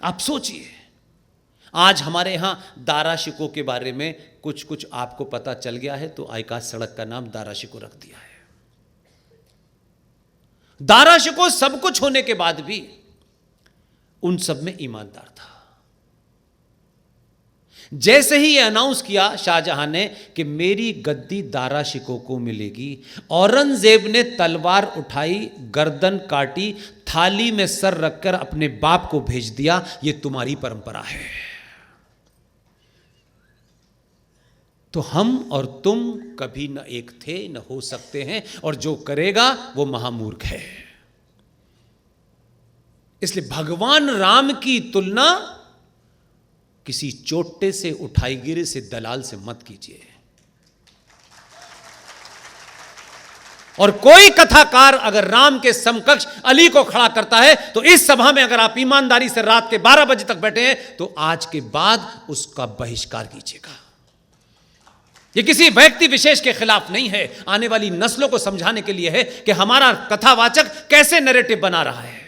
आप सोचिए, आज हमारे यहां दारा शिकोह के बारे में कुछ कुछ आपको पता चल गया है, तो आईकाश सड़क का नाम दारा शिकोह रख दिया है। दारा शिकोह सब कुछ होने के बाद भी उन सब में ईमानदार था। जैसे ही यह अनाउंस किया शाहजहां ने कि मेरी गद्दी दारा शिकोह को मिलेगी, औरंगजेब ने तलवार उठाई, गर्दन काटी, थाली में सर रखकर अपने बाप को भेज दिया, यह तुम्हारी परंपरा है। तो हम और तुम कभी न एक थे न हो सकते हैं, और जो करेगा वो महामूर्ख है। इसलिए भगवान राम की तुलना किसी चोटे से, उठाई गिरे से, दलाल से मत कीजिए। और कोई कथाकार अगर राम के समकक्ष अली को खड़ा करता है, तो इस सभा में अगर आप ईमानदारी से रात के 12 बजे तक बैठे हैं, तो आज के बाद उसका बहिष्कार कीजिएगा। ये किसी व्यक्ति विशेष के खिलाफ नहीं है, आने वाली नस्लों को समझाने के लिए है कि हमारा कथावाचक कैसे नैरेटिव बना रहा है।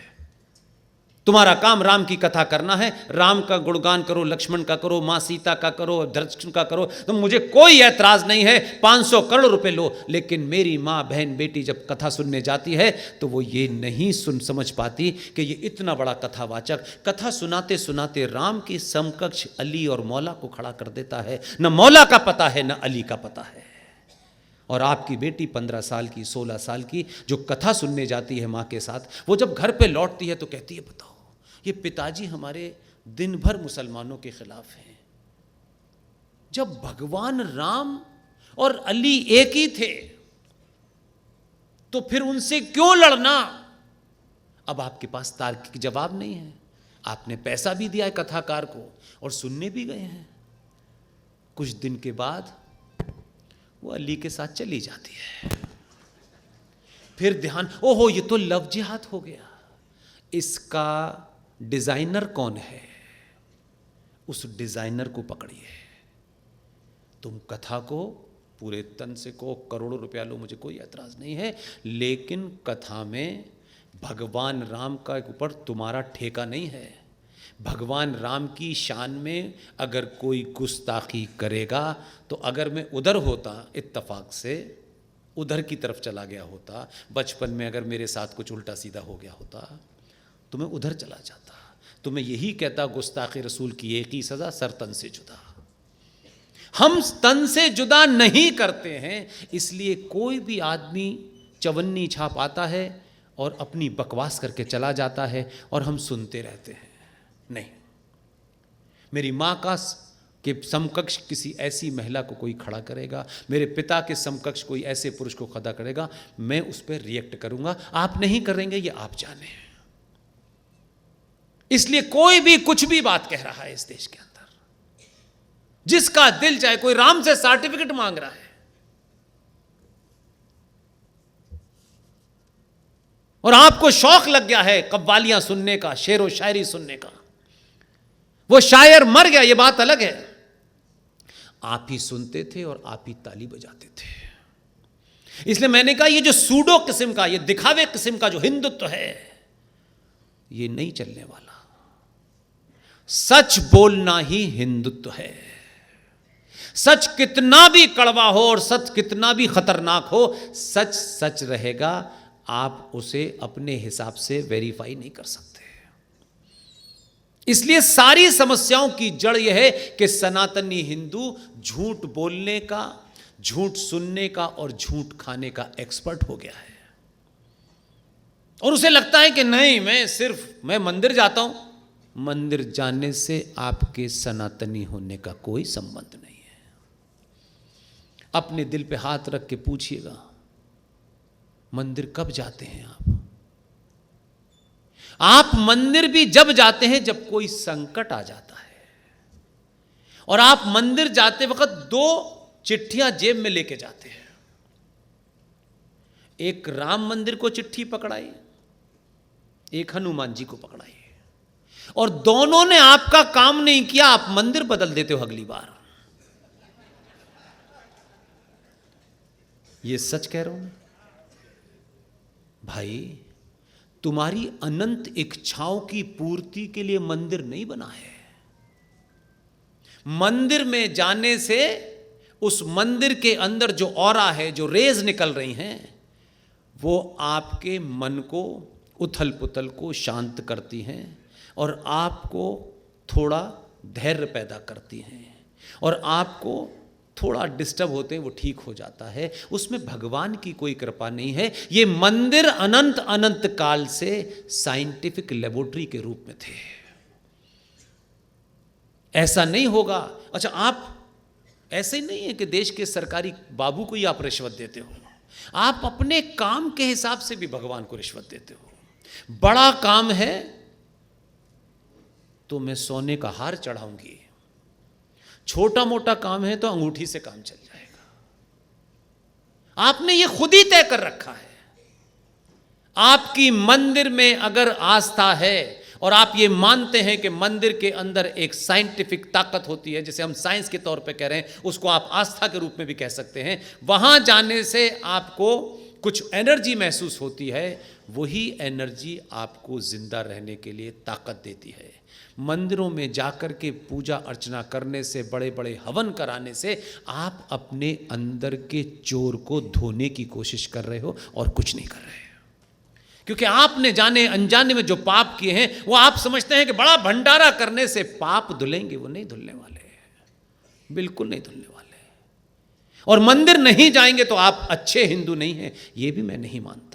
तुम्हारा काम राम की कथा करना है, राम का गुणगान करो, लक्ष्मण का करो, मां सीता का करो, दर्शन का करो, तो मुझे कोई ऐतराज नहीं है, 500 करोड़ रुपए लो। लेकिन मेरी मां, बहन, बेटी जब कथा सुनने जाती है, तो वो ये नहीं समझ पाती कि ये इतना बड़ा कथावाचक कथा सुनाते सुनाते राम की समकक्ष अली और मौला को खड़ा कर देता है। न मौला का पता है, न अली का पता है। और आपकी बेटी 15 साल की, 16 साल की, जो कथा सुनने जाती है मां के साथ, वो जब घर पे लौटती है तो कहती है, बताओ, ये पिताजी हमारे दिन भर मुसलमानों के खिलाफ हैं। जब भगवान राम और अली एक ही थे, तो फिर उनसे क्यों लड़ना? अब आपके पास तार्किक जवाब नहीं है। आपने पैसा भी दिया है कथाकार को और सुनने भी गए हैं। कुछ दिन के बाद वो अली के साथ चली जाती है। फिर ध्यान, ओहो, ये तो लव जिहाद हो गया। इसका डिजाइनर कौन है? उस डिजाइनर को पकड़िए। तुम कथा को पूरे तन से को, करोड़ों रुपया लो, मुझे कोई ऐतराज नहीं है, लेकिन कथा में भगवान राम का ऊपर तुम्हारा ठेका नहीं है। भगवान राम की शान में अगर कोई गुस्ताखी करेगा, तो अगर मैं उधर होता, इत्तफाक से उधर की तरफ चला गया होता, बचपन में अगर मेरे साथ कुछ उल्टा सीधा हो गया होता, तो मैं उधर चला जाता, तो मैं यही कहता, गुस्ताखी रसूल की एक ही सजा, सर तन से जुदा। हम तन से जुदा नहीं करते हैं, इसलिए कोई भी आदमी चवन्नी छाप आता है और अपनी बकवास करके चला जाता है और हम सुनते रहते हैं। नहीं, मेरी माँ का के समकक्ष किसी ऐसी महिला को कोई खड़ा करेगा, मेरे पिता के समकक्ष कोई ऐसे पुरुष को खड़ा करेगा, मैं उस पर रिएक्ट करूंगा। आप नहीं करेंगे, ये आप जाने। इसलिए कोई भी कुछ भी बात कह रहा है इस देश के अंदर, जिसका दिल चाहे, कोई राम से सर्टिफिकेट मांग रहा है, और आपको शौक लग गया है कव्वालियां सुनने का, शेर व शायरी सुनने का। वो शायर मर गया, ये बात अलग है। आप ही सुनते थे और आप ही ताली बजाते थे। इसलिए मैंने कहा, ये जो सूडो किस्म का, ये दिखावे किस्म का जो हिंदुत्व है, ये नहीं चलने वाला। सच बोलना ही हिंदुत्व है। सच कितना भी कड़वा हो और सच कितना भी खतरनाक हो, सच सच रहेगा। आप उसे अपने हिसाब से वेरीफाई नहीं कर सकते। इसलिए सारी समस्याओं की जड़ यह है कि सनातनी हिंदू झूठ बोलने का, झूठ सुनने का और झूठ खाने का एक्सपर्ट हो गया है। और उसे लगता है कि नहीं, मैं मंदिर जाता हूं। मंदिर जाने से आपके सनातनी होने का कोई संबंध नहीं है। अपने दिल पे हाथ रख के पूछिएगा, मंदिर कब जाते हैं आप? आप मंदिर भी जब जाते हैं जब कोई संकट आ जाता है। और आप मंदिर जाते वक्त 2 चिट्ठियां जेब में लेके जाते हैं। एक राम मंदिर को चिट्ठी पकड़ाई, एक हनुमान जी को पकड़ाई, और दोनों ने आपका काम नहीं किया, आप मंदिर बदल देते हो अगली बार। ये सच कह रहा हूं मैं भाई। तुम्हारी अनंत इच्छाओं की पूर्ति के लिए मंदिर नहीं बना है। मंदिर में जाने से उस मंदिर के अंदर जो ऑरा है, जो रेज निकल रही हैं, वो आपके मन को, उथल पुथल को शांत करती हैं और आपको थोड़ा धैर्य पैदा करती हैं, और आपको थोड़ा डिस्टर्ब होते हैं वो ठीक हो जाता है। उसमें भगवान की कोई कृपा नहीं है। ये मंदिर अनंत अनंत काल से साइंटिफिक लेबोरेटरी के रूप में थे। ऐसा नहीं होगा। अच्छा, आप ऐसे नहीं है कि देश के सरकारी बाबू को ही आप रिश्वत देते हो। आप अपने काम के हिसाब से भी भगवान को रिश्वत देते हो। बड़ा काम है तो मैं सोने का हार चढ़ाऊंगी, छोटा मोटा काम है तो अंगूठी से काम चल जाएगा। आपने ये खुद ही तय कर रखा है। आपकी मंदिर में अगर आस्था है और आप ये मानते हैं कि मंदिर के अंदर एक साइंटिफिक ताकत होती है, जिसे हम साइंस के तौर पे कह रहे हैं, उसको आप आस्था के रूप में भी कह सकते हैं, वहां जाने से आपको कुछ एनर्जी महसूस होती है। वही एनर्जी आपको जिंदा रहने के लिए ताकत देती है। मंदिरों में जाकर के पूजा अर्चना करने से, बड़े बड़े हवन कराने से आप अपने अंदर के चोर को धोने की कोशिश कर रहे हो और कुछ नहीं कर रहे। क्योंकि आपने जाने अनजाने में जो पाप किए हैं, वो आप समझते हैं कि बड़ा भंडारा करने से पाप धुलेंगे। वो नहीं धुलने वाले, बिल्कुल नहीं धुलने वाले। और मंदिर नहीं जाएंगे तो आप अच्छे हिंदू नहीं हैं, ये भी मैं नहीं मानता।